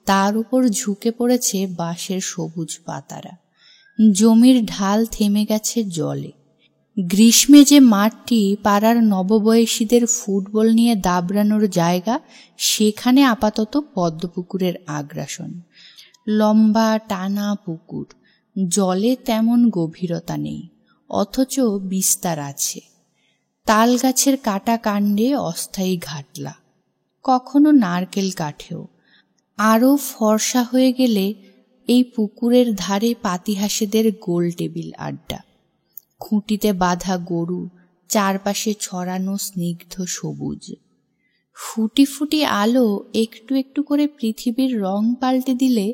Speaker 1: তার উপর ঝুঁকে পড়েছে বাঁশের সবুজ পাতারা। জমির ঢাল থেমে গেছে জলে। গ্রীষ্মে যে মাঠটি পাড়ার নববয়সীদের ফুটবল নিয়ে দাবড়ানোর জায়গা, সেখানে আপাতত পদ্মপুকুরের আগ্রাসন। লম্বা টানা পুকুর, জলে তেমন গভীরতা নেই, অথচ বিস্তার আছে। তাল গাছের কাটা কাণ্ডে অস্থায়ী ঘাটলা, কখনো নারকেল কাঠেও। আরও ফর্সা হয়ে গেলে এই পুকুরের ধারে পাতিহাসেদের গোল টেবিল আড্ডা, খুঁটিতে বাঁধা গরু, চারপাশে ছড়ানো স্নিগ্ধ সবুজ। ফুটি ফুটি আলো একটু একটু করে পৃথিবীর রং পাল্টে দিলে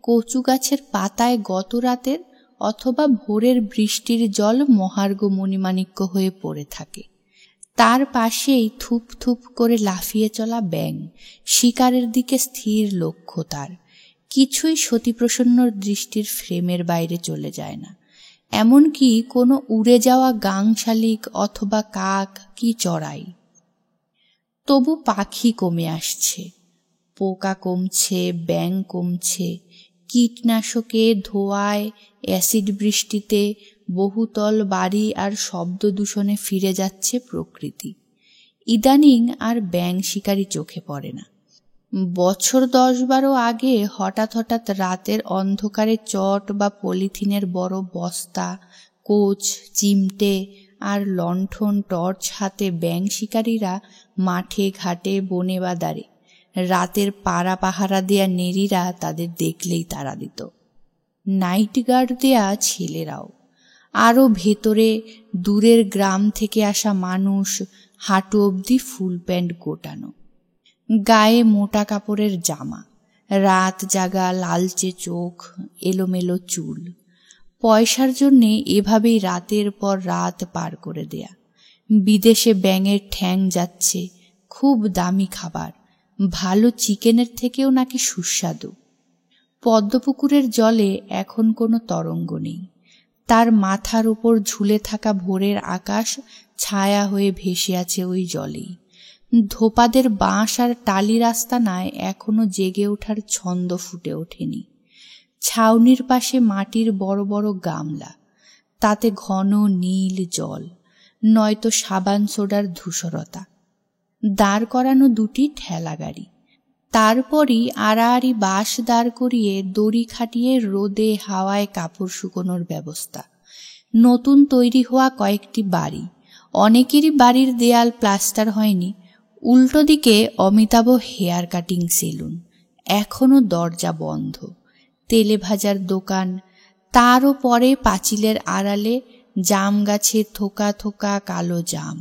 Speaker 1: কচু গাছের পাতায় গত রাতের অথবা ভোরের বৃষ্টির জল মহার্ঘ মণিমাণিক্য হয়ে পড়ে থাকে। তার পাশেই থুপ থুপ করে লাফিয়ে চলা ব্যাঙ, শিকারের দিকে স্থির লক্ষ্য তার। কিছুই সতীপ্রসন্নর দৃষ্টির ফ্রেমের বাইরে চলে যায় না, এমনকি কোনো উড়ে যাওয়া গাং শালিক অথবা কাক কি চড়াই। তবু পাখি কমে আসছে, পোকা কমছে, ব্যাঙ কমছে। কীটনাশকে, ধোঁয়ায়, অ্যাসিড বৃষ্টিতে, বহুতল বাড়ি আর শব্দ দূষণে ফিরে যাচ্ছে প্রকৃতি। ইদানিং আর ব্যাঙ শিকারী চোখে পড়ে না। বছর 10-12 আগে হঠাৎ হঠাৎ রাতের অন্ধকারে চট বা পলিথিনের বড় বস্তা, কোচ, চিমটে আর লণ্ঠন টর্চ হাতে ব্যাঙ শিকারীরা মাঠে ঘাটে বনে বাদারে রাতের পাড়া পাহারা দেয়া নেড়িরা তাদের দেখলেই তাড়া দিত। নাইট গার্ড দেয়া ছেলেরাও, আরও ভেতরে দূরের গ্রাম থেকে আসা মানুষ, হাঁটু অবধি ফুল প্যান্ট গোটানো, গায়ে মোটা কাপড়ের জামা, রাত জাগা লালচে চোখ, এলোমেলো চুল। পয়সার জন্যে এভাবেই রাতের পর রাত পার করে দেয়া। বিদেশে ব্যাঙের ঠ্যাং যাচ্ছে, খুব দামি খাবার, ভালো চিকেনের থেকেও নাকি সুস্বাদু। পদ্মপুকুরের জলে এখন কোনো তরঙ্গ নেই। তার মাথার উপর ঝুলে থাকা ভোরের আকাশ ছায়া হয়ে ভেসে আছে ওই জলেই। ধোপাদের বাঁশ আর টালির আস্তানায় এখনো জেগে ওঠার ছন্দ ফুটে ওঠেনি। ছাউনির পাশে মাটির বড় বড় গামলা, তাতে ঘন নীল জল, নয়তো সাবান সোডার ধূসরতা। দাঁড় করানো 2টি ঠেলা গাড়ি, তারপরই আড়াআড়ি বাঁশ দাঁড় করিয়ে দড়ি খাটিয়ে রোদে হাওয়ায় কাপড় শুকোনোর ব্যবস্থা। নতুন তৈরি হওয়া কয়েকটি বাড়ি, অনেকেরই বাড়ির দেয়াল প্লাস্টার হয়নি। উল্টো দিকে অমিতাভ হেয়ার কাটিং সেলুন, এখনো দরজা বন্ধ। তেলে ভাজার দোকান, তারও পরে পাঁচিলের আড়ালে জাম গাছে থোকা থোকা কালো জাম।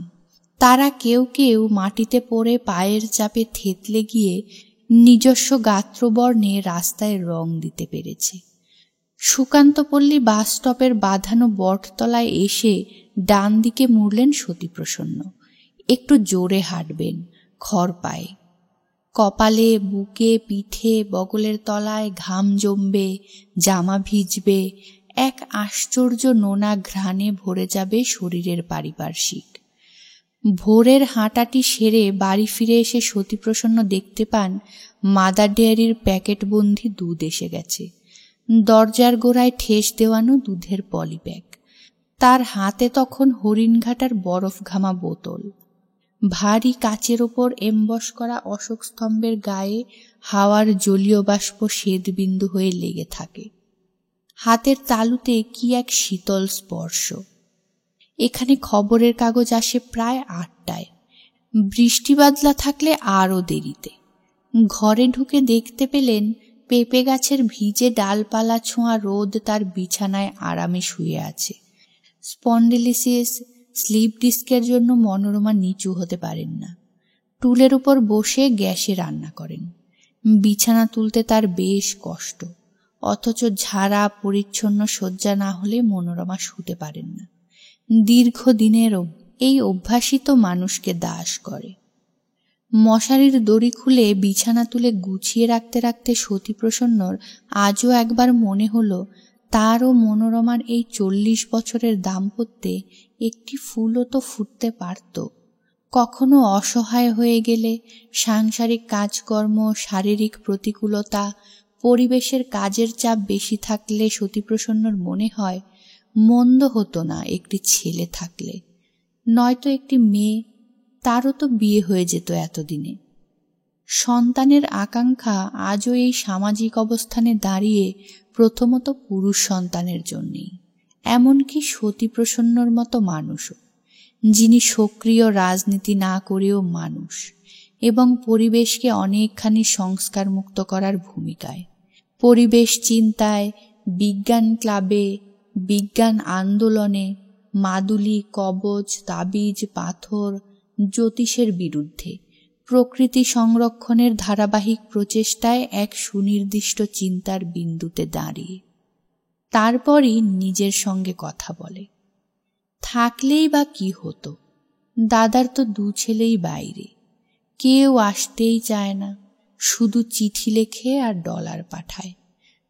Speaker 1: তারা কেউ কেউ মাটিতে পড়ে পায়ের চাপে থেতলে গিয়ে নিজস্ব গাত্রবর্ণে রাস্তায় রং দিতে পেরেছে। সুকান্তপল্লী বাস স্টপের বাঁধানো বটতলায় এসে ডান দিকে মুড়লেন সতীপ্রসন্ন। একটু জোরে হাঁটবেন, খড় পায়ে। কপালে, বুকে, পিঠে, বগলের তলায় ঘাম জমবে, জামা ভিজবে, এক আশ্চর্য নোনা ঘ্রাণে ভরে যাবে শরীরের পারিপার্শ্বিক। ভোরের হাঁটাটি সেরে বাড়ি ফিরে এসে সতীপ্রসন্ন দেখতে পান মাদার ডেয়ারির প্যাকেটবন্দি দুধ এসে গেছে। দরজার গোড়ায় ঠেস দেওয়ানো দুধের পলিব্যাগ। তার হাতে তখন হরিণঘাটার বরফ ঘামা বোতল। ভারী কাচের ওপর এমবস করা অশোক স্তম্ভের গায়ে হাওয়ার জলীয় বাষ্প শ্বেতবিন্দু হয়ে লেগে থাকে। হাতের তালুতে কি এক শীতল স্পর্শ। এখানে খবরের কাগজ আসে প্রায় 8টায়, বৃষ্টি বাদলা থাকলে আরও দেরিতে। ঘরে ঢুকে দেখতে পেলেন পেঁপে গাছের ভিজে ডালপালা ছোঁয়া রোদ তার বিছানায় আরামে শুয়ে আছে। স্পন্ডিলিসিস স্লিপ ডিস্কের জন্য মনোরমা নিচু হতে পারেন না। টুলের উপর বসে গ্যাসে রান্না করেন। বিছানা তুলতে তার বেশ কষ্ট, অথচ ঝাড়া পরিচ্ছন্ন শয্যা না হলে মনোরমা শুতে পারেন না। দীর্ঘদিনের এই অভ্যাসই তো মানুষকে দাস করে। মশারির দড়ি খুলে বিছানা তুলে গুছিয়ে রাখতে রাখতে সতীপ্রসন্নর আজও একবার মনে হলো তার ও মনোরমার এই 40 বছরের দাম্পত্যে একটি ফুলও তো ফুটতে পারত। কখনো অসহায় হয়ে গেলে, সাংসারিক কাজকর্ম, শারীরিক প্রতিকূলতা, পরিবেশের কাজের চাপ বেশি থাকলে সতীপ্রসন্নর মনে হয় মন্দ হতো না একটি ছেলে থাকলে, নয়তো একটি মেয়ে, তারও তো বিয়ে হয়ে যেত এতদিনে। সন্তানের আকাঙ্ক্ষা আজও এই সামাজিক অবস্থানে দাঁড়িয়ে প্রথমত পুরুষ সন্তানের জন্যেই। এমনকি সতীপ্রসন্নর মতো মানুষও, যিনি সক্রিয় রাজনীতি না করেও মানুষ এবং পরিবেশকে অনেকখানি সংস্কার মুক্ত করার ভূমিকায়, পরিবেশ চিন্তায়, বিজ্ঞান ক্লাবে, বিজ্ঞান আন্দোলনে, মাদুলি, কবচ, তাবিজ, পাথর, জ্যোতিষের বিরুদ্ধে, প্রকৃতি সংরক্ষণের ধারাবাহিক প্রচেষ্টায় এক সুনির্দিষ্ট চিন্তার বিন্দুতে দাঁড়িয়ে। তারপরই নিজের সঙ্গে কথা বলে, থাকলেই বা কি হতো, দাদার তো 2 ছেলেই বাইরে, কেউ আসতেই চায় না, শুধু চিঠি লেখে আর ডলার পাঠায়।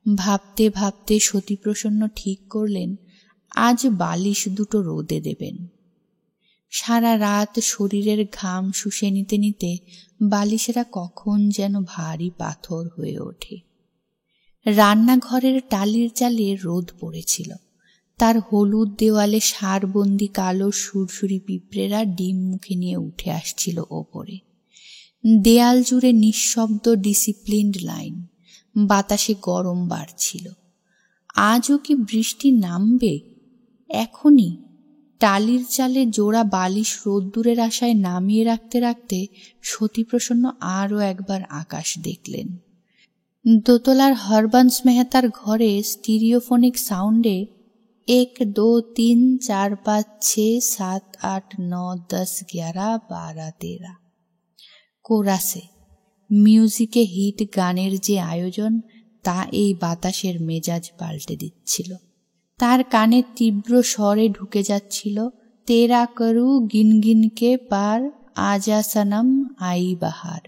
Speaker 1: ভাবতে ভাবতে সতীপ্রসন্ন ঠিক করলেন আজ বালিশ 2টো রোদে দেবেন। সারা রাত শরীরের ঘাম শুষে নিতে নিতে বালিশেরা কখন যেন ভারী পাথর হয়ে ওঠে। রান্নাঘরের টালির চালে রোদ পড়েছিল, তার হলুদ দেওয়ালে সারবন্দি কালো সুরসুরি পিঁপড়েরা ডিম মুখে নিয়ে উঠে আসছিল ওপরে। দেয়াল জুড়ে নিঃশব্দ ডিসিপ্লিনড লাইন, বাতাসে গরম বাড়ছিল। আজও কি বৃষ্টি নামবে? এখনই? টালির চালে জোড়া বালিশ রোদ্দুরের আশায় নামিয়ে রাখতে রাখতে সতীপ্রসন্ন আরও একবার আকাশ দেখলেন। দোতলার হরবংশ মেহতার ঘরে স্টিরিওফোনিক সাউন্ডে 1 2 3 4 5 6 7 8 9 10 11 12 13 কোরাসে মিউজিকে হিট গানের যে আয়োজন, তা এই বাতাসের মেজাজ পাল্টে দিচ্ছিল। তার কানে তীব্র স্বরে ঢুকে যাচ্ছিল, তেরা করু গিনগিনকে পার আজা সনম আই বাহার।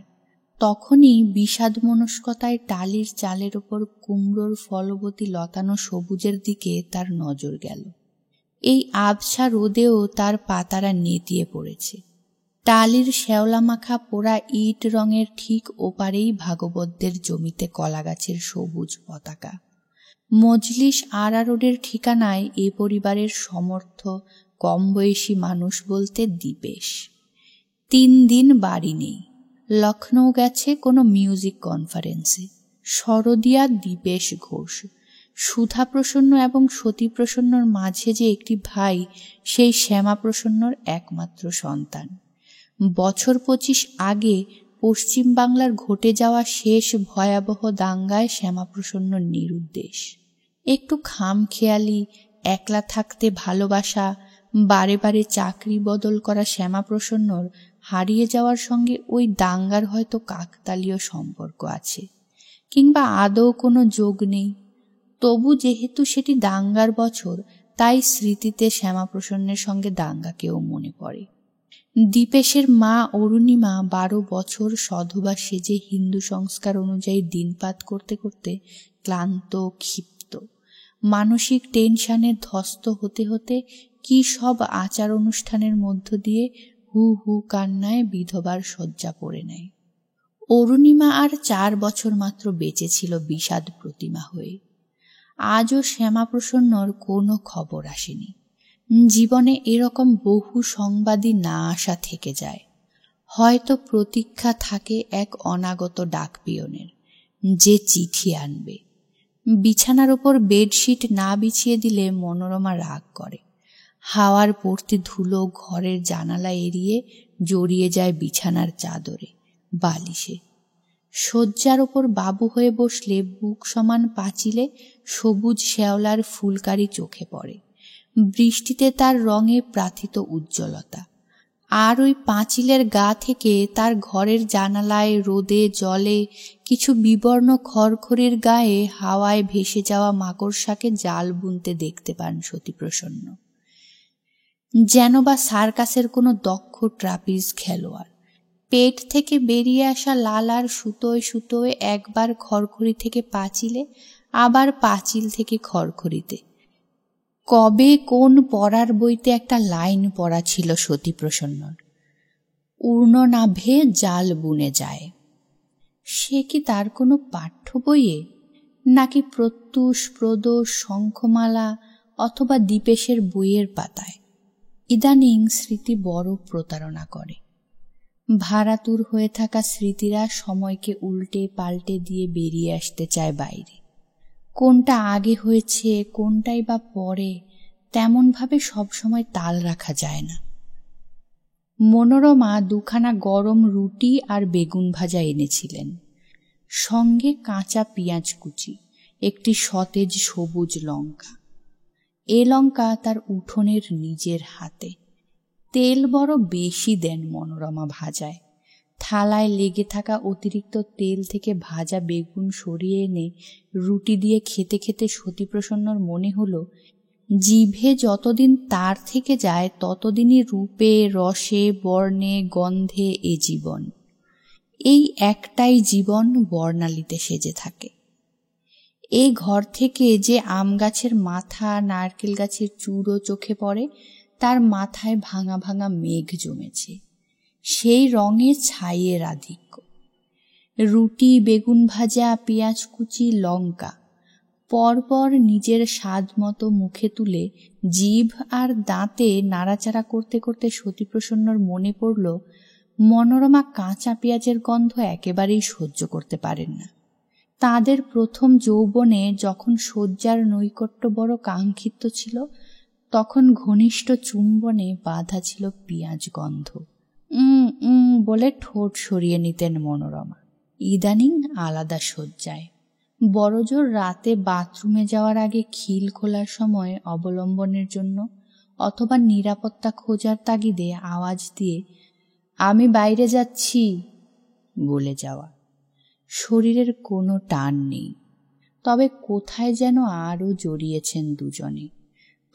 Speaker 1: তখনই বিষাদ মনস্কতায় টালির চালের ওপর কুমড়োর ফলবতী লতানো সবুজের দিকে তার নজর গেল। এই আবছা রোদেও তার পাতারা নেতিয়ে পড়েছে। টালির শ্যাওলা মাখা পোড়া ইট রঙের ঠিক ওপারেই ভাগবতদের জমিতে কলাগাছের সবুজ পতাকা। মজলিস আরা রোডের ঠিকানায় এ পরিবারের সমর্থ কম বয়সী মানুষ বলতে দীপেশ। 3 দিন বাড়ি নেই, লখনৌ গেছে কোনো মিউজিক কনফারেন্সে। শরদিয়া দীপেশ ঘোষ, সুধাপ্রসন্ন এবং সতীপ্রসন্নর মাঝে যে একটি ভাই, সেই শ্যামাপ্রসন্নর একমাত্র সন্তান। বছর 25 আগে পশ্চিম বাংলার ঘটে যাওয়া শেষ ভয়াবহ দাঙ্গায় শ্যামাপ্রসন্নর নিরুদ্দেশ। একটু খামখেয়ালি, একলা থাকতে ভালোবাসা, বারে বারে চাকরি বদল করা শ্যামাপ্রসন্নর হারিয়ে যাওয়ার সঙ্গে ওই দাঙ্গার হয়তো কাকতালীয় সম্পর্ক আছে, কিংবা আদৌ কোনো যোগ নেই। তবু যেহেতু সেটি দাঙ্গার বছর, তাই স্মৃতিতে শ্যামাপ্রসন্নের সঙ্গে দাঙ্গাকেও মনে পড়ে। দীপেশের মা অরুণিমা 12 বছর সধবা সেজে হিন্দু সংস্কার অনুযায়ী দিনপাত করতে করতে ক্লান্ত, ক্ষিপ্ত, মানসিক টেনশনে ধ্বস্ত হতে হতে কি সব আচার অনুষ্ঠানের মধ্য দিয়ে হু হু কান্নায় বিধবার শয্যা পড়ে নেয়। অরুণিমা আর 4 বছর মাত্র বেঁচে ছিল বিষাদ প্রতিমা হয়ে। আজও শ্যামাপ্রসন্নর কোনো খবর আসেনি। জীবনে এরকম বহু সংবাদই না আসা থেকে যায়। হয়তো প্রতীক্ষা থাকে এক অনাগত ডাকপিয়নের, যে চিঠি আনবে। বিছানার ওপর বেডশিট না বিছিয়ে দিলে মনোরমা রাগ করে। হাওয়ার পড়তি ধুলো ঘরের জানালা এড়িয়ে জড়িয়ে যায় বিছানার চাদরে, বালিশে। শয্যার ওপর বাবু হয়ে বসলে বুক সমান পাঁচিলে সবুজ শ্যাওলার ফুলকারি চোখে পড়ে। বৃষ্টিতে তার রঙে প্রাথিত উজ্জ্বলতা। আর ওই পাঁচিলের গা থেকে তার ঘরের জানালায়, রোদে, জলে, কিছু বিবর্ণ খড়খড়ির গায়ে হাওয়ায় ভেসে যাওয়া মাকড়সাকে জাল বুনতে দেখতে পান সতীপ্রসন্ন। যেন বা সার্কাসের কোনো দক্ষ ট্রাপিজ খেলোয়াড়। পেট থেকে বেরিয়ে আসা লালার সুতোয় সুতোয় একবার খড়খড়ি থেকে পাঁচিলে, আবার পাঁচিল থেকে খড়খড়িতে। কবে কোন পড়ার বইতে একটা লাইন পড়া ছিল সতীপ্রসন্নর, উর্ণনাভে জাল বুনে যায়। সে কি তার কোনো পাঠ্য বইয়ে, নাকি প্রত্যুষ, প্রদোষ, শঙ্খমালা অথবা দীপেশের বইয়ের পাতায়? ইদানিং স্মৃতি বড় প্রতারণা করে। ভাড়াতুর হয়ে থাকা স্মৃতিরা সময়কে উল্টে পাল্টে দিয়ে বেরিয়ে আসতে চায় বাইরে। কোনটা আগে হয়েছে, কোনটাই বা পরে, তেমনভাবে সবসময় তাল রাখা যায় না। মনোরমা 2খানা গরম রুটি আর বেগুন ভাজা এনেছিলেন, সঙ্গে কাঁচা পেঁয়াজ কুচি, একটি সতেজ সবুজ লঙ্কা। এ লঙ্কা তার উঠোনের নিজের হাতে। তেল বড় বেশি দেন মনোরমা ভাজায়, থালায় লেগে থাকা অতিরিক্ত তেল থেকে ভাজা বেগুন সরিয়ে এনে রুটি দিয়ে খেতে খেতে সতীপ্রসন্নর মনে হলো, জিভে যতদিন তার থেকে যায় ততদিনই রূপে, রসে, বর্ণে, গন্ধে এ জীবন। এই একটাই জীবন বর্ণালীতে সেজে থাকে। এই ঘর থেকে যে আম গাছের মাথা, নারকেল গাছের চূড়ো চোখে পড়ে, তার মাথায় ভাঙা ভাঙা মেঘ জমেছে, সেই রঙে ছাইয়ের আধিক্য। রুটি, বেগুন ভাজা, পেঁয়াজ কুচি, লঙ্কা পরপর নিজের স্বাদ মতো মুখে তুলে জিভ আর দাঁতে নাড়াচাড়া করতে করতে সতীপ্রসন্নর মনে পড়ল, মনোরমা কাঁচা পেঁয়াজের গন্ধ একেবারেই সহ্য করতে পারেন না। তাদের প্রথম যৌবনে যখন শয্যার নৈকট্য বড় কাঙ্ক্ষিত ছিল, তখন ঘনিষ্ঠ চুম্বনে বাধা ছিল পেঁয়াজ গন্ধ। বলে ঠোঁট সরিয়ে নিতেন মনোরমা। ইদানিং আলাদা শয্যায়। বড়জোর রাতে বাথরুমে যাওয়ার আগে খিল খোলার সময় অবলম্বনের জন্য অথবা নিরাপত্তা খোঁজার তাগিদে আওয়াজ দিয়ে আমি বাইরে যাচ্ছি বলে যাওয়া। শরীরের কোনো টান নেই, তবে কোথায় যেন আরও জড়িয়েছেন দুজনে।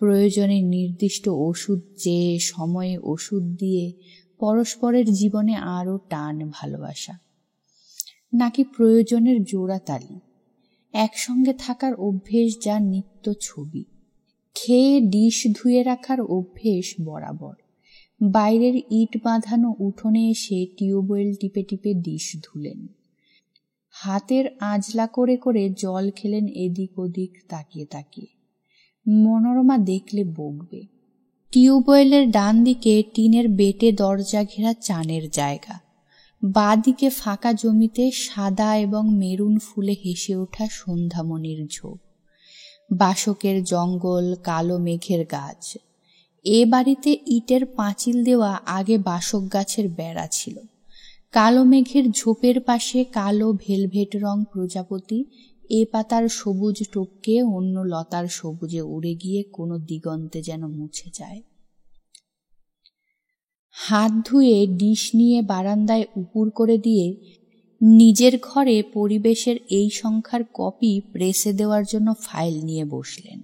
Speaker 1: প্রয়োজনে নির্দিষ্ট ওষুধ চেয়ে, সময়ে ওষুধ দিয়ে পরস্পরের জীবনে আরও টান ভালোবাসা। নাকি প্রয়োজনের জোড়াতালি, একসঙ্গে থাকার অভ্যেস যা নিত্য ছবি। খেয়ে ডিশ ধুয়ে রাখার অভ্যেস বরাবর। বাইরের ইট বাঁধানো উঠোনে এসে টিউবওয়েল টিপে টিপে ডিশ ধুলেন। হাতের আঁজলা করে করে জল খেলেন এদিক ওদিক তাকিয়ে তাকিয়ে। মনোরমা দেখলে বকবে। টিউবওয়েলের ডান দিকে টিনের বেটে দরজা ঘেরা চানের জায়গা, বাঁ দিকে ফাঁকা জমিতে সাদা এবং মেরুন ফুলে হেসে ওঠা সন্ধ্যামণির ঝোপ, বাসকের জঙ্গল, কালো মেঘের গাছ। এ বাড়িতে ইটের পাঁচিল দেওয়া আগে বাসক গাছের বেড়া ছিল। কালো মেঘের ঝোপের পাশে কালো ভেলভেট রং প্রজাপতি এ পাতার সবুজ টপকে অন্য লতার সবুজে উড়ে গিয়ে কোনো দিগন্তে যেন মুছে যায়। হাত ধুয়ে ডিশ নিয়ে বারান্দায় উপুর করে দিয়ে নিজের ঘরে পরিবেশের এই সংখ্যার কপি প্রেসে দেওয়ার জন্য ফাইল নিয়ে বসলেন।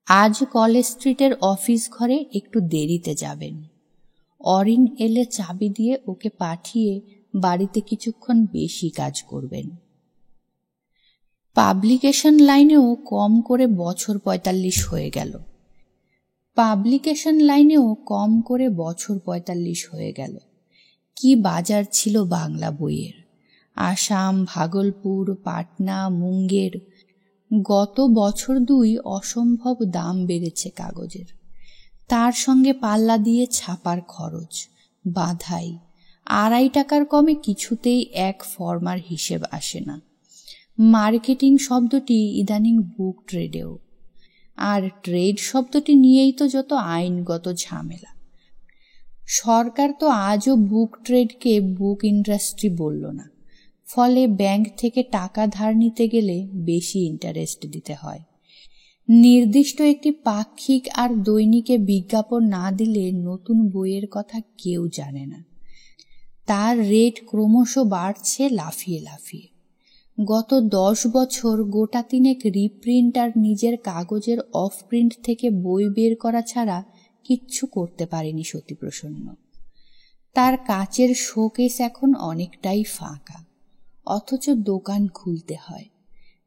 Speaker 1: আজ কলেজ স্ট্রিটের অফিস ঘরে একটু দেরিতে যাবেন। অরিন এলে চাবি দিয়ে ওকে পাঠিয়ে বাড়িতে কিছুক্ষণ বেশি কাজ করবেন। পাবলিকেশন লাইনেও কম করে বছর ৪৫ হয়ে গেল। কি বাজার ছিল বাংলা বইয়ের! আসাম, ভাগলপুর, পাটনা, মুঙ্গের। গত বছর দুই অসম্ভব দাম বেড়েছে কাগজের। তার সঙ্গে পাল্লা দিয়ে ছাপার খরচ, বাঁধাই। ২.৫ টাকার কমে কিছুতেই এক ফর্মার হিসেব আসে না। মার্কেটিং শব্দটি ইদানিং বুক ট্রেডেও। আর ট্রেড শব্দটি নিয়েই তো যত আইনগত ঝামেলা। সরকার তো আজও বুক ট্রেডকে বুক ইন্ডাস্ট্রি বলল না। ফলে ব্যাংক থেকে টাকা ধার নিতে গেলে বেশি ইন্টারেস্ট দিতে হয়। নির্দিষ্ট একটি পাক্ষিক আর দৈনিকে বিজ্ঞাপন না দিলে নতুন বইয়ের কথা কেউ জানে না। তার রেট ক্রমশ বাড়ছে লাফিয়ে লাফিয়ে। গত 10 বছর গোটা তিনেক রিপ্রিন্ট আর নিজের কাগজের অফ প্রিন্ট থেকে বই বের করা ছাড়া কিচ্ছু করতে পারেনি সতীপ্রসন্ন। তার কাচের শোকেস এখন অনেকটাই ফাঁকা, অথচ দোকান খুলতে হয়।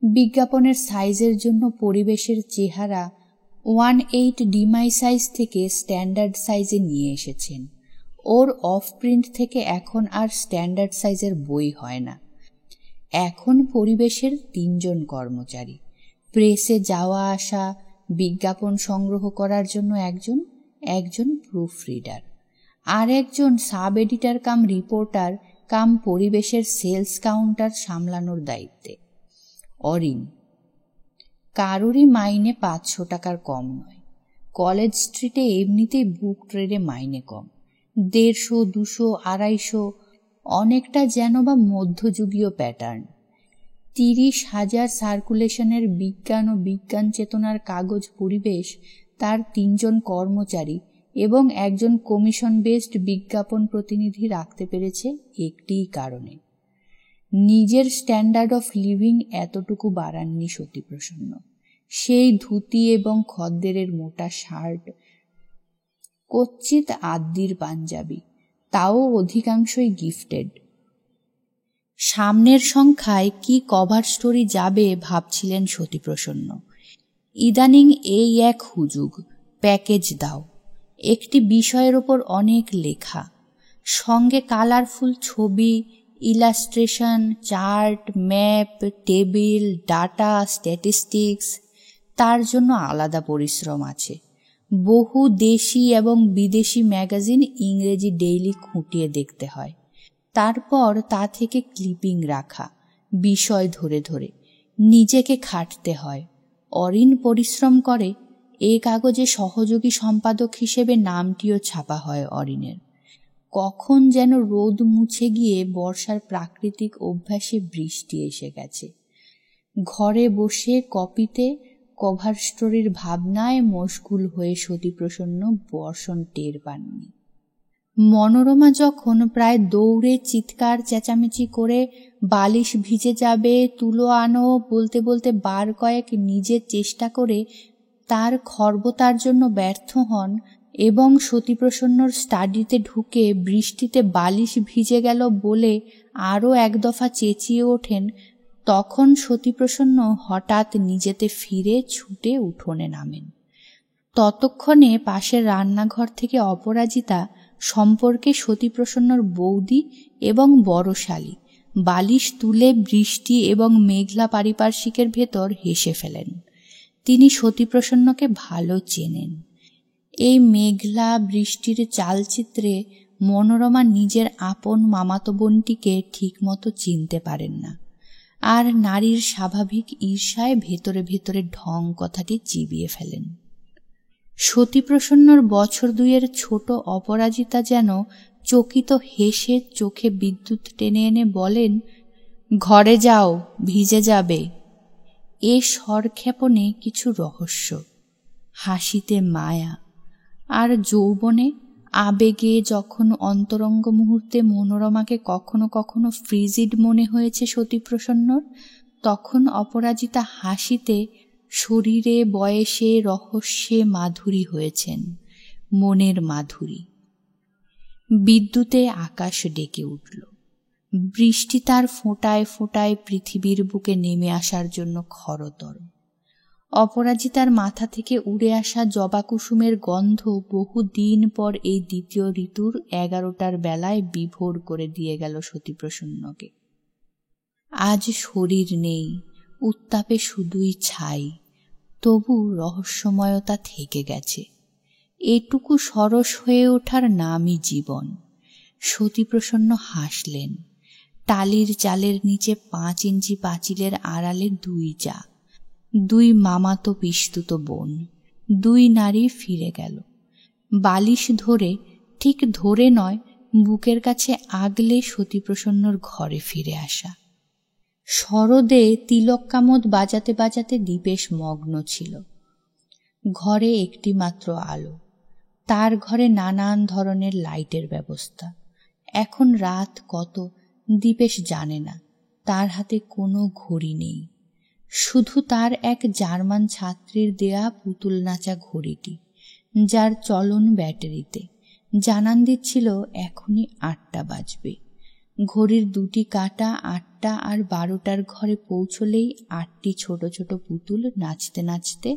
Speaker 1: বিজ্ঞাপনের সাইজের জন্য পরিবেশের চেহারা 1/8 ডিমাই সাইজ থেকে স্ট্যান্ডার্ড সাইজে নিয়ে এসেছেন। ওর অফ প্রিন্ট থেকে এখন আর স্ট্যান্ডার্ড সাইজের বই হয় না। এখন পরিবেশের 3 জন কর্মচারী, প্রেসে যাওয়া আসা, বিজ্ঞাপন সংগ্রহ করার জন্য একজন প্রুফ রিডার, আর একজন সাব এডিটর কাম রিপোর্টার কাম পরিবেশের সেলস কাউন্টার সামলানোর দায়িত্বে। অরিন। কারোরই মাইনে 500 টাকার কম নয়। কলেজ স্ট্রিটে এমনিতেই বুক ট্রেডে মাইনে কম, 150, 200, 250, অনেকটা যেন বা মধ্যযুগীয় প্যাটার্ন। 30,000 সার্কুলেশনের বিজ্ঞান ও বিজ্ঞান চেতনার কাগজ পরিবেশ তার 3 জন কর্মচারী এবং একজন কমিশন বেসড বিজ্ঞাপন প্রতিনিধি রাখতে পেরেছে একটিই কারণে। নিজের স্ট্যান্ডার্ড অফ লিভিং এতটুকু বাড়াননি সতীপ্রসন্ন। সেই ধুতি এবং খদ্দেরের মোটা শার্ট, কচ্ছিত আদ্যির পাঞ্জাবি, তাও অধিকাংশই গিফটেড। সামনের সংখ্যায় কি কভার স্টোরি যাবে ভাবছিলেন সতীপ্রসন্ন। ইদানিং এই এক হুজুগ, প্যাকেজ দাও, একটি বিষয়ের ওপর অনেক লেখা, সঙ্গে কালারফুল ছবি, illustration, chart, map, table, data, statistics. তার জন্য আলাদা পরিশ্রম আছে। বহু দেশি এবং বিদেশি ম্যাগাজিন, ইংরেজি ডেইলি খুঁটিয়ে দেখতে হয়। তারপর তা থেকে ক্লিপিং রাখা, বিষয় ধরে ধরে নিজেকে খাটতে হয়। অরিন পরিশ্রম করে। এই কাগজে সহযোগী সম্পাদক হিসেবে নামটিও ছাপা হয় অরিনের। কখন যেন রোদ মুছে গিয়ে বর্ষার প্রাকৃতিক অভ্যাসে বৃষ্টি এসে গেছে। ঘরে বসে কপিতে কভার স্টোরির ভাবনায় মশগুল হয়ে সতীপ্রসন্ন বর্ষণ টের পাননি। মনোরমা যখন প্রায় দৌড়ে চিৎকার চেঁচামেচি করে বালিশ ভিজে যাবে, তুলো আনো বলতে বলতে বার কয়েক নিজের চেষ্টা করে তার খর্বতার জন্য ব্যর্থ হন এবং সতীপ্রসন্নর স্টাডিতে ঢুকে বৃষ্টিতে বালিশ ভিজে গেল বলে আরও এক দফা চেঁচিয়ে ওঠেন, তখন সতীপ্রসন্ন হঠাৎ নিজেতে ফিরে ছুটে উঠোনে নামেন। ততক্ষণে পাশের রান্নাঘর থেকে অপরাজিতা, সম্পর্কে সতীপ্রসন্নর বৌদি এবং বড় শালী, বালিশ তুলে বৃষ্টি এবং মেঘলা পারিপার্শ্বিকের ভেতর হেসে ফেলেন। তিনি সতীপ্রসন্নকে ভালো চেনেন। এই মেঘলা বৃষ্টির চালচিত্রে মনোরমা নিজের আপন মামাতো বোনটিকে ঠিকমতো চিনতে পারেন না, আর নারীর স্বাভাবিক ঈর্ষায় ভেতরে ভেতরে ঢং কথাটি চিবিয়ে ফেলেন। সতীপ্রসন্নর বছর দুইয়ের ছোট অপরাজিতা যেন চকিত হেসে চোখে বিদ্যুৎ টেনে এনে বলেন, ঘরে যাও, ভিজে যাবে। এ স্বরক্ষেপণে কিছু রহস্য, হাসিতে মায়া, আর যৌবনে আবেগে যখন অন্তরঙ্গ মুহূর্তে মনোরমাকে কখনো কখনো ফ্রিজিড মনে হয়েছে সতীপ্রসন্নর, তখন অপরাজিতা হাসিতে, শরীরে, বয়সে, রহস্যে মাধুরী হয়েছেন, মনের মাধুরী। বিদ্যুতে আকাশ ডেকে উঠল। বৃষ্টি তার ফোঁটায় ফোঁটায় পৃথিবীর বুকে নেমে আসার জন্য খরতর। অপরাজিতার মাথা থেকে উড়ে আসা জবাকুসুমের গন্ধ বহুদিন পর এই দ্বিতীয় ঋতুর 11টার বেলায় বিভোর করে দিয়ে গেল সতীপ্রসন্নকে। আজ শরীর নেই, উত্তাপে শুধুই ছাই, তবু রহস্যময়তা থেকে গেছে। এটুকু সরস হয়ে ওঠার নামই জীবন। সতীপ্রসন্ন হাসলেন। টালির চালের নিচে 5 ইঞ্চি পাঁচিলের আড়ালে 2 জা, 2 মামাতো পিস্তুত বোন, 2 নারী ফিরে গেল। বালিশ ধরে, ঠিক ধরে নয়, বুকের কাছে আগলে সতীপ্রসন্নর ঘরে ফিরে আসা। শরদে তিলক কামোদ বাজাতে বাজাতে দীপেশ মগ্ন ছিল। ঘরে একটি মাত্র আলো, তার ঘরে নানান ধরনের লাইটের ব্যবস্থা। এখন রাত কত দীপেশ জানে না, তার হাতে কোনো ঘড়ি নেই, শুধু তার এক জার্মান ছাত্রীর দেয়া পুতুল নাচা ঘড়িটি, যার চলন ব্যাটারিতে, জানান দিচ্ছিল এখনই 8টা বাজবে। ঘড়ির 2টি কাঁটা 8টা আর 12টার ঘরে পৌঁছলেই 8টি ছোট ছোট পুতুল নাচতে নাচতে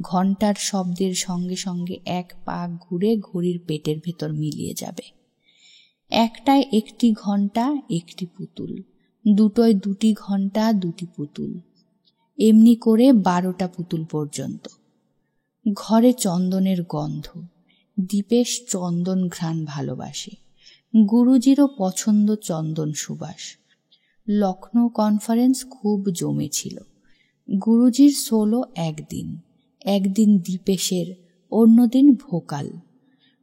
Speaker 1: ঘণ্টার শব্দের সঙ্গে সঙ্গে এক পাক ঘুরে ঘড়ির পেটের ভেতর মিলিয়ে যাবে। একটায় 1টি ঘণ্টা 1টি পুতুল, দুটোয় 2টি ঘণ্টা 2টি পুতুল, এমনি করে 12টা পুতুল পর্যন্ত। ঘরে চন্দনের গন্ধ। দীপেশ চন্দন ঘ্রাণ ভালোবাসে। গুরুজিরও পছন্দ চন্দন সুবাস। লখনৌ কনফারেন্স খুব জমেছিল। গুরুজির সোলো একদিন দীপেশের, অন্যদিন ভোকাল।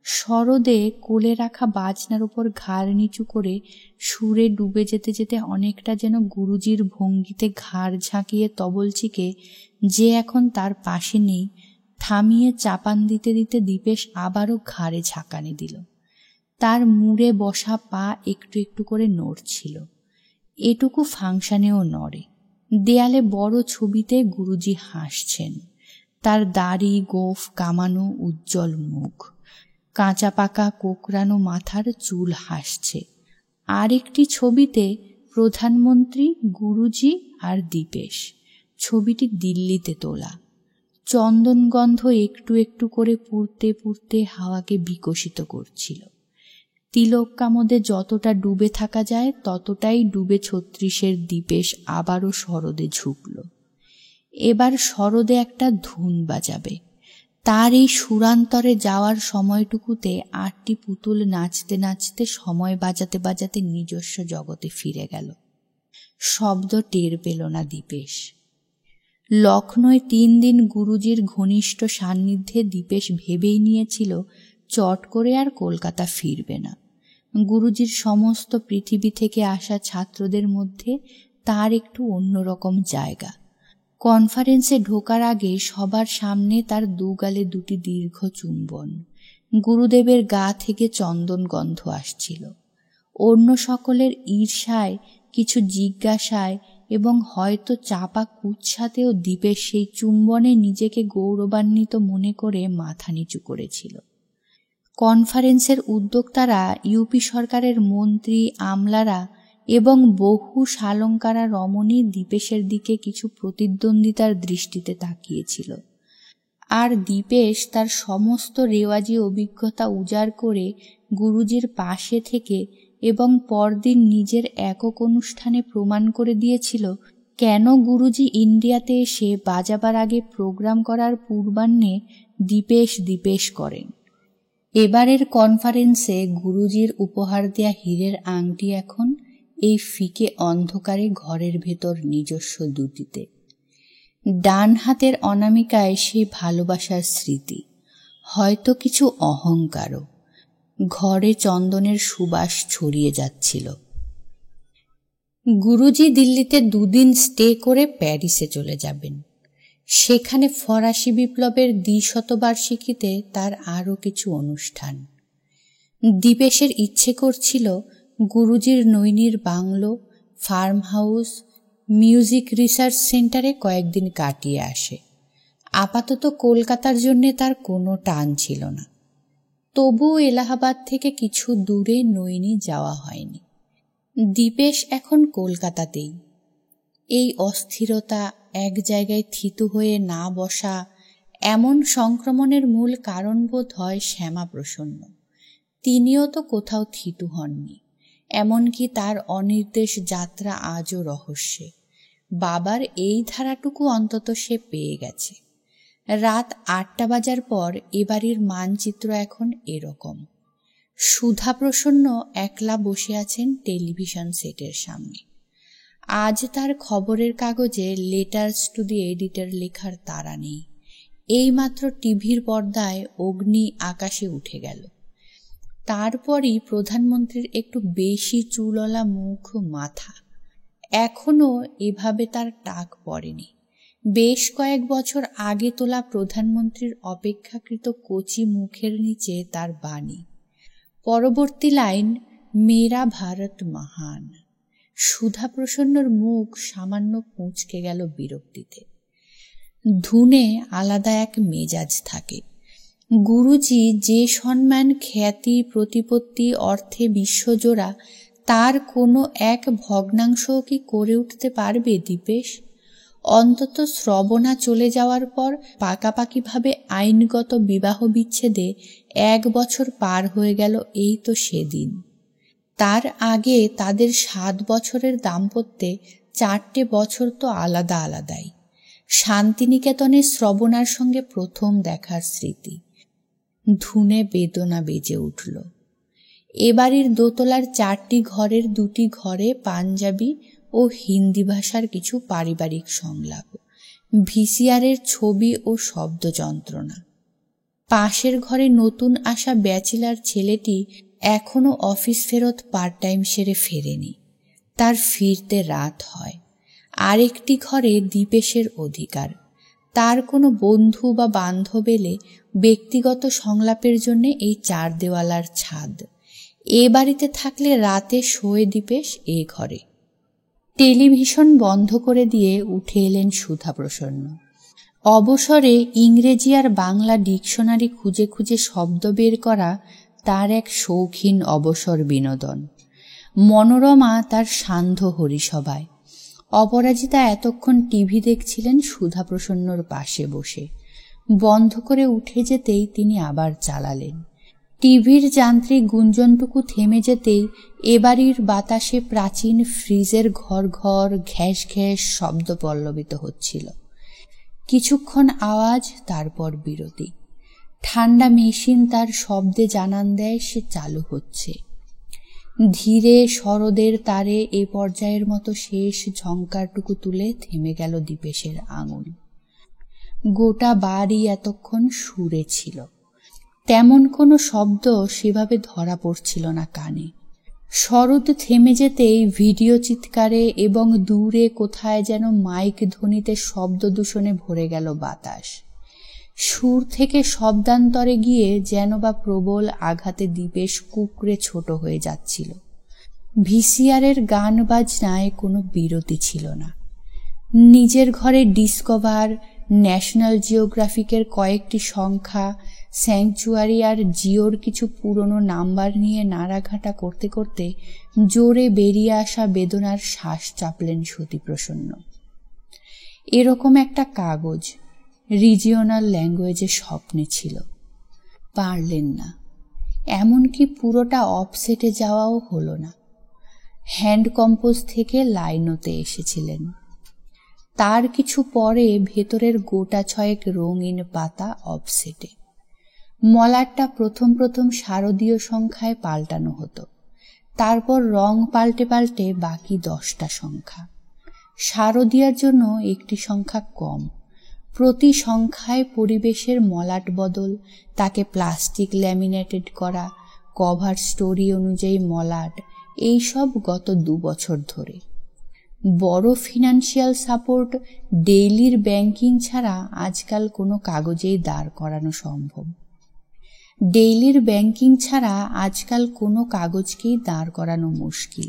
Speaker 1: শরদে কোলে রাখা বাজনার উপর ঘাড় নিচু করে সুরে ডুবে যেতে যেতে অনেকটা যেন গুরুজির ভঙ্গিতে ঘাড় ঝাঁকিয়ে তবলচিকে, যে এখন তার পাশে নেই, থামিয়ে চাপান দিতে দিতে দীপেশ আবারও ঘাড়ে ঝাঁকানি দিল। তার মুড়ে বসা পা একটু একটু করে নড়ছিল, এটুকু ফাংশনেও নড়ে। দেয়ালে বড় ছবিতে গুরুজি হাসছেন, তার দাড়ি গোঁফ কামানো উজ্জ্বল মুখ, কাঁচা পাকা কোকড়ানো মাথার চুল হাসছে। আর একটি ছবিতে প্রধানমন্ত্রী, গুরুজি আর দীপেশ। ছবিটি দিল্লিতে তোলা। চন্দনগন্ধ একটু একটু করে পুড়তে পুড়তে হাওয়াকে বিকশিত করছিল। তিলক কামদে যতটা ডুবে থাকা যায় ততটাই ডুবে 36-এর দীপেশ আবারও সরদে ঝুঁকল। এবার সরদে একটা ধুন বাজাবে। তার এই সুরান্তরে যাওয়ার সময়টুকুতে 8টি পুতুল নাচতে নাচতে সময় বাজাতে বাজাতে নিজস্ব জগতে ফিরে গেল। শব্দ টের পেল না দীপেশ। লখনৌয় 3 দিন গুরুজির ঘনিষ্ঠ সান্নিধ্যে দীপেশ ভেবেই নিয়েছিল চট করে আর কলকাতা ফিরবে না। গুরুজির সমস্ত পৃথিবী থেকে আসা ছাত্রদের মধ্যে তার একটু অন্যরকম জায়গা। কনফারেন্সে ঢোকার আগে সবার সামনে তার দুগালে 2টি দীর্ঘ চুম্বন। গুরুদেবের গা থেকে চন্দন গন্ধ আসছিল। অন্য সকলের ঈর্ষায়, কিছু জিজ্ঞাসায় এবং হয়তো চাপা কুৎসাতেও দীপেশ সেই চুম্বনে নিজেকে গৌরবান্বিত মনে করে মাথা নিচু করেছিল। কনফারেন্সের উদ্যোক্তারা, ইউপি সরকারের মন্ত্রী আমলারা এবং বহু শালঙ্কারা রমণী দীপেশের দিকে কিছু প্রতিদ্বন্দ্বিতার দৃষ্টিতে তাকিয়েছিল। আর দীপেশ তার সমস্ত রেওয়াজি অভিজ্ঞতা উজাড় করে গুরুজির পাশে থেকে এবং পরদিন নিজের একক অনুষ্ঠানে প্রমাণ করে দিয়েছিল কেন গুরুজি ইন্ডিয়াতে এসে বাজাবার আগে প্রোগ্রাম করার পূর্বাহ্নে দীপেশ দীপেশ করেন। এবারের কনফারেন্সে গুরুজির উপহার দেয়া হীরের আংটি এখন এই ফিকে অন্ধকারে ঘরের ভেতর নিজস্ব দুটিতে। ডান হাতের অনামিকায় সেই ভালোবাসার স্মৃতি, হয়তো কিছু অহংকারও। ঘরে চন্দনের সুবাস ছড়িয়ে যাচ্ছিল। গুরুজি দিল্লিতে 2 দিন স্টে করে প্যারিসে চলে যাবেন। সেখানে ফরাসি বিপ্লবের 200বার্ষিকীতে তার আরও কিছু অনুষ্ঠান। দীপেশের ইচ্ছে করছিল গুরুজির নৈনির bungalow, farm house, music research সেন্টারে কয়েকদিন কাটিয়ে আসে। আপাতত কলকাতার জন্যে তার কোনো টান ছিল না। তবুও এলাহাবাদ থেকে কিছু দূরে নৈনি যাওয়া হয়নি। দীপেশ এখন কলকাতাতেই। এই অস্থিরতা, এক জায়গায় থিতু হয়ে না বসা, এমন সংক্রমণের মূল কারণ বোধ হয় শ্যামাপ্রসন্ন। তিনিও তো কোথাও থিতু হননি। এমনকি তার অনির্দেশ যাত্রা আজও রহস্যে। বাবার এই ধারাটুকু অন্তত সে পেয়ে গেছে। রাত 8টা বাজার পর এবাড়ির মানচিত্র এখন এরকম। সুধাপ্রসন্ন একলা বসে আছেন টেলিভিশন সেটের সামনে। আজ তার খবরের কাগজে লেটার্স টু দি এডিটর লেখার তাড়া নেই। এইমাত্র টিভির পর্দায় অগ্নি আকাশে উঠে গেল। তারপরই প্রধানমন্ত্রীর একটু বেশি চুলওয়ালা মুখ, মাথা। এখনো এভাবে তার টাক পড়েনি। বেশ কয়েক বছর আগে তোলা প্রধানমন্ত্রীর অপেক্ষাকৃত কচি মুখের নিচে তার বাণী। পরবর্তী লাইন, মেরা ভারত মহান। সুধাপ্রসন্নর মুখ সামান্য কুঁচকে গেল বিরক্তিতে। ধুনে আলাদা এক মেজাজ থাকে। গুরুজি যে সম্মান, খ্যাতি, প্রতিপত্তি, অর্থে বিশ্বজোড়া, তার কোনো এক ভগ্নাংশও কি করে উঠতে পারবে দীপেশ? অন্তত শ্রবণা চলে যাওয়ার পর পাকাপাকিভাবে আইনগত বিবাহ বিচ্ছেদে 1 বছর পার হয়ে গেল এই তো সেদিন। তার আগে তাদের 7 বছরের দাম্পত্যে 4টে বছর তো আলাদা আলাদাই। শান্তিনিকেতনে শ্রবণার সঙ্গে প্রথম দেখার স্মৃতি। ধুনে বেদনা বেজে উঠল। এবাড়ির দোতলার 4টি ঘরের 2টি ঘরে পাঞ্জাবি ও হিন্দি ভাষার কিছু পারিবারিক সংলাপ, ভিসিআরের ছবি ও শব্দ যন্ত্রণা। পাশের ঘরে নতুন আসা ব্যাচেলার ছেলেটি এখনো অফিস ফেরত পার্ট টাইম সেরে ফেরেনি। তার ফিরতে রাত হয়। আরেকটি ঘরে দীপেশের অধিকার। তার কোনো বন্ধু বা বান্ধব এলে ব্যক্তিগত সংলাপের জন্য এই 4 দেওয়ালার ছাদ, এ বাড়িতে থাকলে রাতে শোয়ে দীপেশ এ ঘরে। টেলিভিশন বন্ধ করে দিয়ে উঠে এলেন সুধাপ্রসন্ন। অবসরে ইংরেজি আর বাংলা ডিকশনারি খুঁজে খুঁজে শব্দ বের করা তার এক শৌখিন অবসর বিনোদন। মনোরমা তার সান্ধ্য হরিসভায়, অপরাজিতা এতক্ষণ টিভি দেখছিলেন সুধাপ্রসন্নর পাশে বসে। বন্ধ করে উঠে যেতেই তিনি আবার চালালেন। টিভির যান্ত্রিক গুঞ্জনটুকু থেমে যেতেই এবাড়ির বাতাসে প্রাচীন ফ্রিজের ঘর ঘর ঘ্যাস ঘ্যাস শব্দ পল্লবিত হচ্ছিল। কিছুক্ষণ আওয়াজ, তারপর বিরতি। ঠান্ডা মেশিন তার শব্দে জানান দেয় সে চালু হচ্ছে। ধীরে শরদের তারে এ পর্যায়ের মতো শেষ ঝংকারটুকু তুলে থেমে গেল দীপেশের আঙুল। গোটা বাড়ি এতক্ষণ সুরে ছিল, তেমন কোনো শব্দ সেভাবে ধরা পড়ছিল না কানে। শরৎ থেমে যেতেই ভিডিও চিৎকারে এবং দূরে কোথায় যেন মাইক ধ্বনিতে শব্দ দূষণে ভরে গেল বাতাস। সুর থেকে শব্দান্তরে গিয়ে যেন বা প্রবল আঘাতে দীপেশ কুকড়ে ছোট হয়ে যাচ্ছিল। ভিসিআরের গান বাজনায় কোনো বিরতি ছিল না। নিজের ঘরে ডিসকভার, ন্যাশনাল জিওগ্রাফিকের কয়েকটি সংখ্যা, স্যাংচুয়ারি আর জিওর কিছু পুরনো নাম্বার নিয়ে নাড়াঘাটা করতে করতে জোরে বেরিয়ে আসা বেদনার শ্বাস চাপলেন সতীপ্রসন্ন। এরকম একটা কাগজ রিজিওনাল ল্যাঙ্গুয়েজে স্বপ্নে ছিল, পারলেন না। এমনকি পুরোটা অফসেটে যাওয়াও হলো না। হ্যান্ড কম্পোজ থেকে লাইনোতে এসেছিলেন। তার কিছু পরে ভেতরের গোটা 6 রঙিন পাতা অফসেটে। মলাটটা প্রথম প্রথম শারদীয় সংখ্যায় পাল্টানো হতো, তারপর রং পাল্টে পাল্টে বাকি 10টা সংখ্যা। শারদীয়ার জন্য একটি সংখ্যা কম। প্রতি সংখ্যায় পরিবেশের মলাট বদল, তাকে প্লাস্টিক ল্যামিনেটেড করা, কভার স্টোরি অনুযায়ী মলাট, এইসব গত 2 বছর ধরে। বড় ফিনান্সিয়াল সাপোর্ট, ডেইলির ব্যাংকিং ছাড়া আজকাল কোনো কাগজেই দাঁড় করানো সম্ভব। ডেইলির ব্যাংকিং ছাড়া আজকাল কোনো কাগজকেই দাঁড় করানো মুশকিল।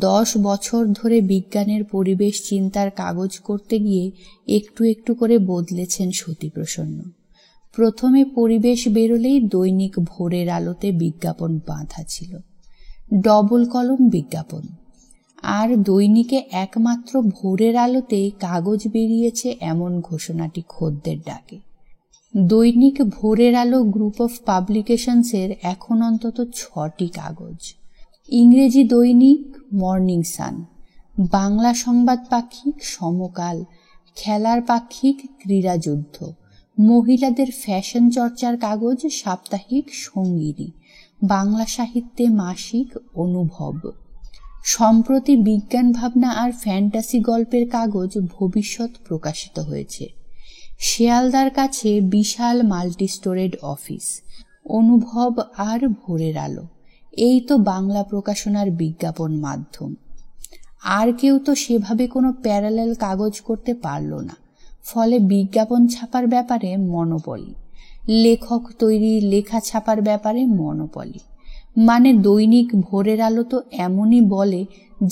Speaker 1: 10 বছর ধরে বিজ্ঞানের পরিবেশ চিন্তার কাগজ করতে গিয়ে একটু একটু করে বদলেছেন সতীপ্রসন্ন। প্রথমে পরিবেশ বেরোলেই দৈনিক ভোরের আলোতে বিজ্ঞাপন বাঁধা ছিল, ডবল কলম বিজ্ঞাপন। আর দৈনিকে একমাত্র ভোরের আলোতে কাগজ বেরিয়েছে এমন ঘোষণাটি খদ্দের ডাকে। দৈনিক ভোরের আলো গ্রুপ অফ পাবলিকেশনসের এখন অন্তত 6টি কাগজ। ইংরেজি দৈনিক মর্নিং সান, বাংলা সংবাদ পাক্ষিক সমকাল, খেলার পাক্ষিক ক্রীড়াযুদ্ধ, মহিলাদের ফ্যাশন চর্চার কাগজ সাপ্তাহিক সঙ্গিনী, বাংলা সাহিত্যে মাসিক অনুভব। সম্প্রতি বিজ্ঞান ভাবনা আর ফ্যান্টাসি গল্পের কাগজ ভবিষ্যৎ প্রকাশিত হয়েছে। শিয়ালদার কাছে বিশাল মাল্টি স্টোরেড অফিস। অনুভব আর ভোরের আলো, এই তো বাংলা প্রকাশনার বিজ্ঞাপন মাধ্যম। আর কেউ তো সেভাবে কোনো প্যারালেল কাগজ করতে পারল না। ফলে বিজ্ঞাপন ছাপার ব্যাপারে মনোপলি, লেখক তৈরি লেখা ছাপার ব্যাপারে মনোপলি। মানে দৈনিক ভোরের আলো তো এমনই বলে,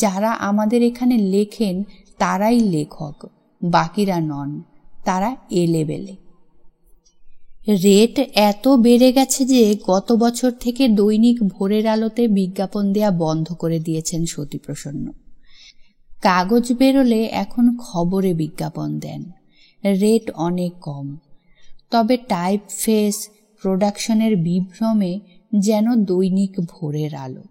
Speaker 1: যারা আমাদের এখানে লেখেন তারাই লেখক, বাকিরা নন, তারা এলেবেলে। রেট এত বেড়ে গেছে যে গত বছর থেকে দৈনিক ভোরের আলোতে বিজ্ঞাপন দেয়া বন্ধ করে দিয়েছেন সতীপ্রসন্ন। কাগজ বেরোলে এখন খবরে বিজ্ঞাপন দেন, রেট অনেক কম। তবে টাইপ ফেস, প্রোডাকশনের বিভ্রমে যেন দৈনিক ভোরের আলো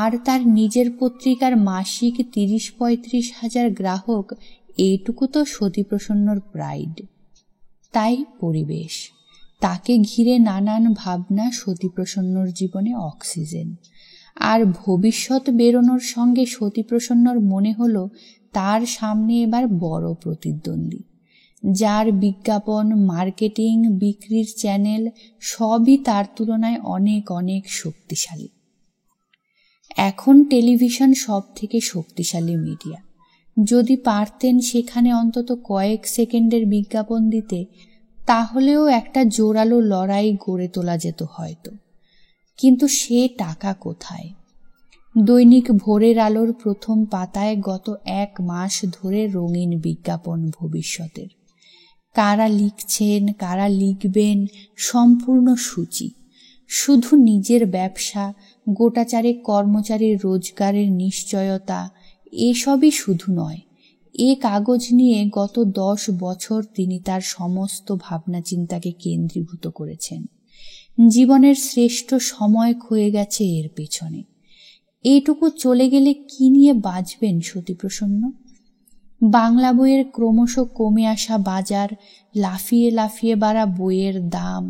Speaker 1: আর তার নিজের পত্রিকার মাসিক 30-35 হাজার গ্রাহক, এইটুকু তো সতীপ্রসন্নর প্রাইড। তাই পরিবেশ, তাকে ঘিরে নানান ভাবনা সতীপ্রসন্নর জীবনে অক্সিজেন। আর ভবিষ্যৎ বেরোনোর সঙ্গে সতীপ্রসন্নর মনে হলো তার সামনে এবার বড় প্রতিদ্বন্দ্বী, যার বিজ্ঞাপন, মার্কেটিং, বিক্রির চ্যানেল সবই তার তুলনায় অনেক অনেক শক্তিশালী। এখন টেলিভিশন সব থেকে শক্তিশালী মিডিয়া। যদি পারতেন সেখানে অন্তত কয়েক সেকেন্ডের বিজ্ঞাপন দিতে, তাহলেও একটা জোরালো লড়াই গড়ে তোলা যেত হয়তো। কিন্তু সে টাকা কোথায়? দৈনিক ভোরের আলোর প্রথম পাতায় গত 1 মাস ধরে রঙিন বিজ্ঞাপন ভবিষ্যতের। কারা লিখছেন, কারা লিখবেন, সম্পূর্ণ সূচি। শুধু নিজের ব্যবসা, গোটাচারেক কর্মচারীর রোজগারের নিশ্চয়তা, এসবই শুধু নয়। এ কাগজ নিয়ে গত 10 বছর তিনি তার সমস্ত ভাবনা চিন্তাকে কেন্দ্রীভূত করেছেন। জীবনের শ্রেষ্ঠ সময় ক্ষয়ে গেছে এর পেছনে। এইটুকু চলে গেলে কি নিয়ে বাঁচবেন সতীপ্রসন্ন? বাংলা বইয়ের ক্রমশ কমে আসা বাজার, লাফিয়ে লাফিয়ে বাড়া বইয়ের দাম,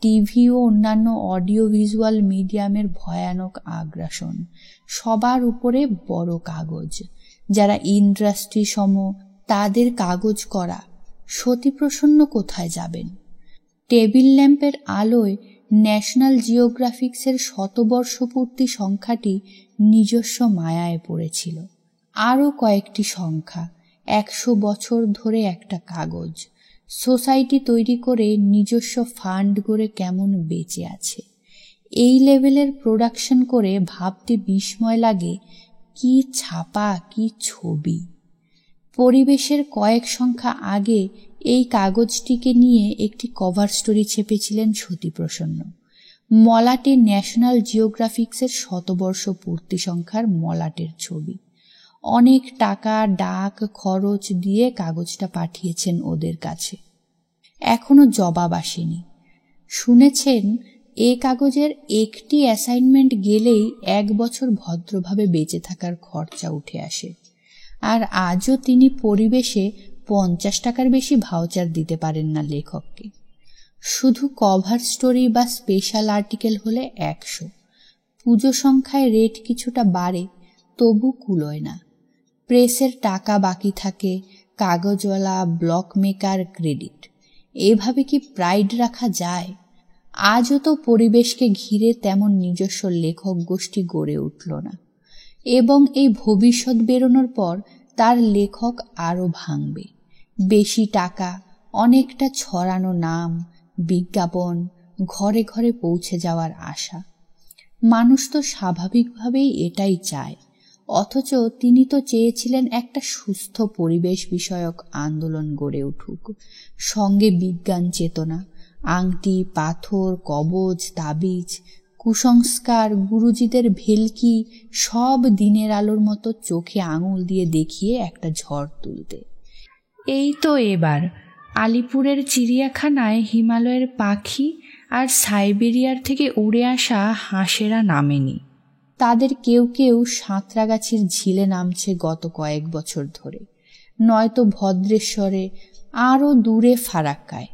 Speaker 1: টিভি ও অন্যান্য অডিও ভিজুয়াল মিডিয়ামের ভয়ানক আগ্রাসন, সবার উপরে বড় কাগজ। যারা ইন্ডাস্ট্রি সম, তাদের কাগজ করা। সতীপ্রসন্ন কোথায় যাবেন? টেবিল ল্যাম্পের আলোয় ন্যাশনাল জিওগ্রাফিক্সের 100 বর্ষপূর্তি সংখ্যাটি নিজস্ব মায়ায় পড়েছিল। আরও কয়েকটি সংখ্যা, 100 বছর ধরে একটা কাগজ। সোসাইটি তৈরি করে নিজস্ব ফান্ড গড়ে কেমন বেঁচে আছে। এই লেভেলের প্রোডাকশন করে ভাবতে বিস্ময় লাগে, কি ছাপা, কি ছবি। পরিবেশের কয়েক সংখ্যা আগে এই কাগজটিকে নিয়ে একটি কভার স্টোরি ছেপেছিলেন সতীপ্রসন্ন। মলাটে ন্যাশনাল জিওগ্রাফিক্সের 100 বর্ষ পূর্তি সংখ্যার মলাটের ছবি। অনেক টাকা ডাক খরচ দিয়ে কাগজটা পাঠিয়েছেন ওদের কাছে। এখনো জবাব আসেনি। শুনেছেন এ কাগজের একটি অ্যাসাইনমেন্ট গেলেই 1 বছর ভদ্রভাবে বেঁচে থাকার খরচা উঠে আসে। আর আজও তিনি পরিবেশে 50 টাকার বেশি ভাউচার দিতে পারেন না লেখককে। শুধু কভার স্টোরি বা স্পেশাল আর্টিকেল হলে 100। পুজো সংখ্যায় রেট কিছুটা বাড়ে, তবু কুলোয় না। প্রেসের টাকা বাকি থাকে, কাগজওয়ালা, ব্লক মেকার, ক্রেডিট। এভাবে কি প্রাইড রাখা যায়? আজও তো পরিবেশকে ঘিরে তেমন নিজস্ব লেখক গোষ্ঠী গড়ে উঠল না, এবং এই ভবিষ্যৎ বেরোনোর পর তার লেখক আরও ভাঙবে। বেশি টাকা, অনেকটা ছড়ানো নাম, বিজ্ঞাপন, ঘরে ঘরে পৌঁছে যাওয়ার আশা। মানুষ তো স্বাভাবিকভাবেই এটাই চায়। অথচ তিনি তো চেয়েছিলেন একটা সুস্থ পরিবেশ বিষয়ক আন্দোলন গড়ে উঠুক, সঙ্গে বিজ্ঞান চেতনা। আংটি, পাথর, কবচ, তাবিজ, কুসংস্কার, গুরুজিদের ভেলকি সব দিনের আলোর মতো চোখে আঙুল দিয়ে দেখিয়ে একটা ঝড় তুলতে। এই তো এবার আলিপুরের চিড়িয়াখানায় হিমালয়ের পাখি আর সাইবেরিয়ার থেকে উড়ে আসা হাঁসেরা নামেনি। তাদের কেউ কেউ সাঁতরাগাছির ঝিলে নামছে গত কয়েক বছর ধরে, নয়তো ভদ্রেশ্বরে, আরও দূরে ফারাক্কায়।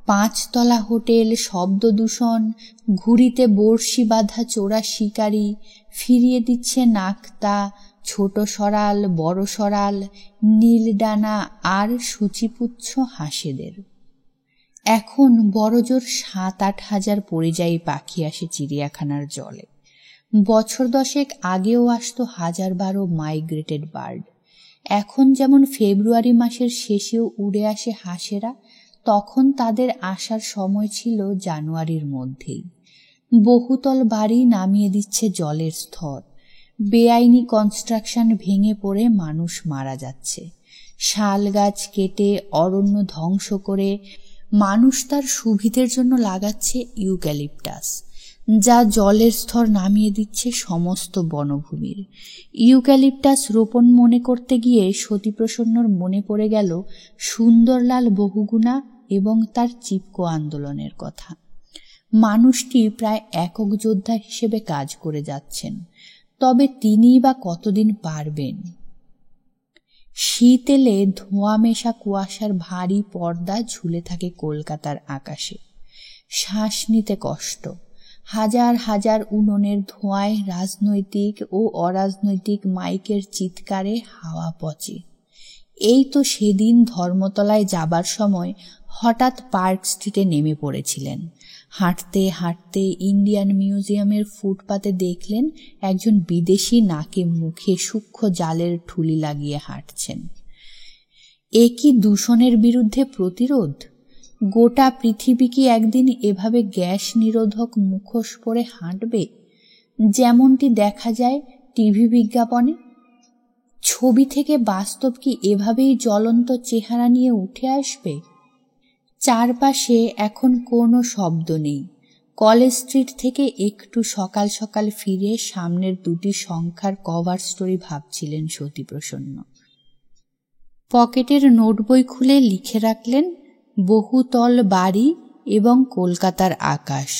Speaker 1: 5 তলা হোটেল, শব্দ দূষণ, ঘুড়িতে বড়শি বাঁধা চোরা শিকারি ফিরিয়ে দিচ্ছে নাকতা, ছোট সরাল, বড় সরাল, নীলডানা আর সূচিপুচ্ছ হাঁসেদের। এখন বড়জোর 7-8 হাজার পরিযায়ী পাখি আসে চিড়িয়াখানার জলে। বছর 10 আগেও আসতো 1012 মাইগ্রেটেড বার্ড। এখন যেমন ফেব্রুয়ারি মাসের শেষেও উড়ে আসে হাঁসেরা, তখন তাদের আসার সময় ছিল জানুয়ারির মধ্যেই। বহুতল বাড়ি নামিয়ে দিচ্ছে জলের স্তর। বেআইনি কনস্ট্রাকশন ভেঙে পড়ে মানুষ মারা যাচ্ছে। শাল গাছ কেটে অরণ্য ধ্বংস করে মানুষ তার সুবিধের জন্য লাগাচ্ছে ইউক্যালিপটাস, যা জলের স্তর নামিয়ে দিচ্ছে সমস্ত বনভূমির। ইউক্যালিপটাস রোপণ মনে করতে গিয়ে সতীপ্রসন্নর মনে পড়ে গেল সুন্দরলাল বহুগুণা এবং তার চিপকো আন্দোলনের কথা। মানুষটি প্রায় একক যোদ্ধা হিসেবে কাজ করে যাচ্ছেন, তবে তিনিই বা কতদিন পারবেন? শীত এলে ধোঁয়া মেশা কুয়াশার ভারী পর্দা ঝুলে থাকে কলকাতার আকাশে। শ্বাস নিতে কষ্ট। হাজার হাজার উনুনের ধোঁয়ায় রাজনৈতিক ও অরাজনৈতিক মাইকের চিৎকারে হাওয়া পচে। এই তো সেদিন ধর্মতলায় যাবার সময় হঠাৎ পার্ক স্ট্রিটে নেমে পড়েছিলেন। হাঁটতে হাঁটতে ইন্ডিয়ান মিউজিয়ামের ফুটপাতে দেখলেন একজন বিদেশি নাকে মুখে সূক্ষ্ম জালের ঠুলি লাগিয়ে হাঁটছেন। এ কি দূষণের বিরুদ্ধে প্রতিরোধ? গোটা পৃথিবী কি একদিন এভাবে গ্যাস নিরোধক মুখোশ পরে হাঁটবে, যেমনটি দেখা যায় টিভি বিজ্ঞাপনে? ছবি থেকে বাস্তব কি এভাবেই জ্বলন্ত চেহারা নিয়ে উঠে আসবে? চারপাশে এখন কোনো শব্দ নেই। কলেজ স্ট্রিট থেকে একটু সকাল সকাল ফিরে সামনের দুটি সংখ্যার কভার স্টোরি ভাবছিলেন সতীপ্রসন্ন। পকেটের নোটবই খুলে লিখে রাখলেন বহুতল বাড়ি এবং কলকাতার আকাশ।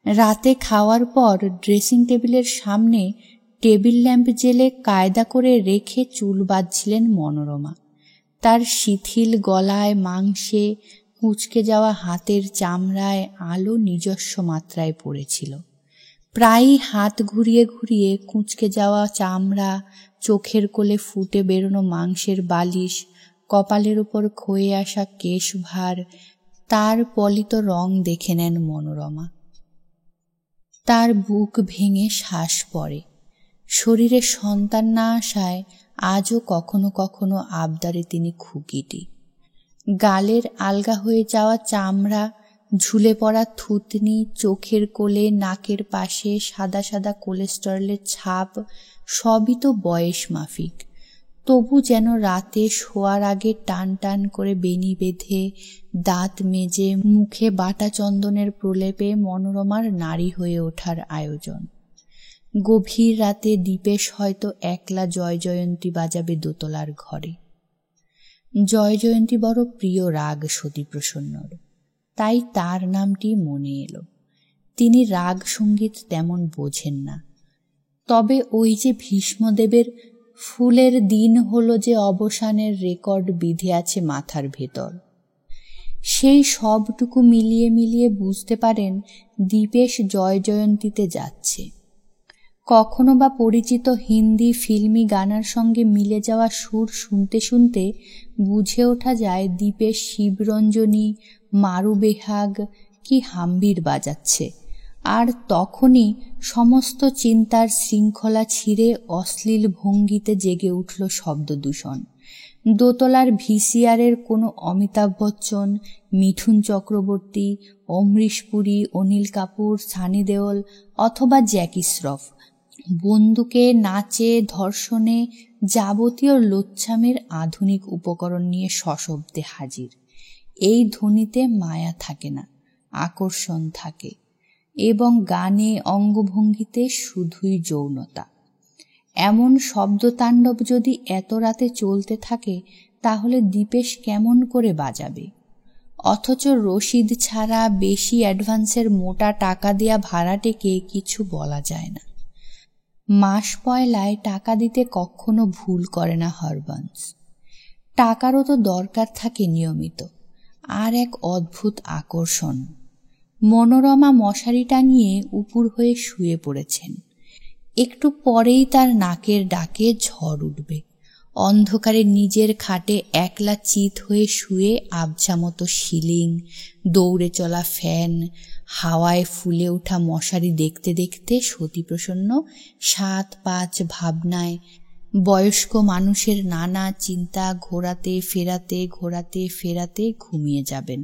Speaker 1: রাতে খাওয়ার পর ড্রেসিং টেবিলের সামনে টেবিল ল্যাম্প জেলে কায়দা করে রেখে চুল বাঁধছিলেন মনোরমা। তার শিথিল গলায়, মাংসে, কুঁচকে যাওয়া হাতের চামড়ায় আলো নিজস্ব মাত্রায় পড়েছিল। প্রায়ই হাত ঘুরিয়ে ঘুরিয়ে কুঁচকে যাওয়া চামড়া, চোখের কোলে ফুটে বেরোনো মাংসের বালিশ, কপালের উপর ক্ষয়ে আসা কেশভার, তার পলিত রং দেখে নেন মনোরমা। তার বুক ভেঙে শ্বাস পড়ে। শরীরে সন্তান না আসায় আজও কখনো কখনো আবদারে তিনি খুকিটি। গালের আলগা হয়ে যাওয়া চামড়া, ঝুলে পড়া থুতনি, চোখের কোলে, নাকের পাশে সাদা সাদা কোলেস্টেরলের ছাপ, সবই তো বয়স মাফিক। তবু যেন রাতে শোয়ার আগে টান টান করে বেনি বেঁধে, দাঁত মেজে, মুখে বাটা চন্দনের প্রলেপে মনোরমার নারী হয়ে ওঠার আয়োজন। গভীর রাতে দীপেশ হয়তো একলা জয়জয়ন্তী বাজাবে দোতলার ঘরে। জয়জয়ন্তী বড় প্রিয় রাগ সতীপ্রসন্নর, তাই তার নামটি মনে এলো। তিনি রাগ সঙ্গীত তেমন বোঝেন না, তবে ওই যে ভীষ্মদেবের ফুলের দিন হলো যে অবসানের রেকর্ড বিধে আছে মাথার ভেতর, সেই সবটুকু মিলিয়ে মিলিয়ে বুঝতে পারেন দীপেশ জয়জয়ন্তীতে যাচ্ছে। কখনো বা পরিচিত হিন্দি ফিল্মি গানার সঙ্গে মিলে যাওয়া সুর শুনতে শুনতে বুঝে ওঠা যায় দীপেশ শিবরঞ্জনী, মারুবেহাগ কি হাম্বির বাজাচ্ছে। আর তখনই সমস্ত চিন্তার শৃঙ্খলা ছিঁড়ে অশ্লীল ভঙ্গিতে জেগে উঠল শব্দদূষণ। দোতলার ভিসিআরের কোনো অমিতাভ বচ্চন, মিঠুন চক্রবর্তী, অমরিশ পুরী, অনিল কাপুর, সানি দেওল অথবা জ্যাকি শ্রফ বন্দুকে, নাচে, ধর্ষণে, যাবতীয় লোচ্ছামের আধুনিক উপকরণ নিয়ে সশব্দে হাজির। এই ধ্বনিতে মায়া থাকে না, আকর্ষণ থাকে, এবং গানে, অঙ্গভঙ্গিতে শুধুই যৌনতা। এমন শব্দতাণ্ডব যদি এত রাতে চলতে থাকে তাহলে দীপেশ কেমন করে বাজাবে? অথচ রসিদ ছাড়া বেশি অ্যাডভান্সের মোটা টাকা দেয়া ভাড়াটেকে কিছু বলা যায় না। মাস পয়লায় টাকা দিতে কখনো ভুল করে না হরবন্স। টাকারও তো দরকার থাকে নিয়মিত। আর এক অদ্ভুত আকর্ষণ। মনোরমা মশারি টাঙিয়ে উপুর হয়ে শুয়ে পড়েছেন। একটু পরেই তার নাকের ডাকে ঝড় উঠবে। অন্ধকারে নিজের খাটে একলা চিত হয়ে শুয়ে আবছা মতো সিলিং, দৌড়ে চলা ফ্যান, হাওয়ায় ফুলে ওঠা মশারি দেখতে দেখতে সতীপ্রসন্ন ৭-৫ ভাবনায়, বয়স্ক মানুষের নানা চিন্তা ঘোরাতে ফেরাতে ঘোরাতে ফেরাতে ঘুমিয়ে যাবেন।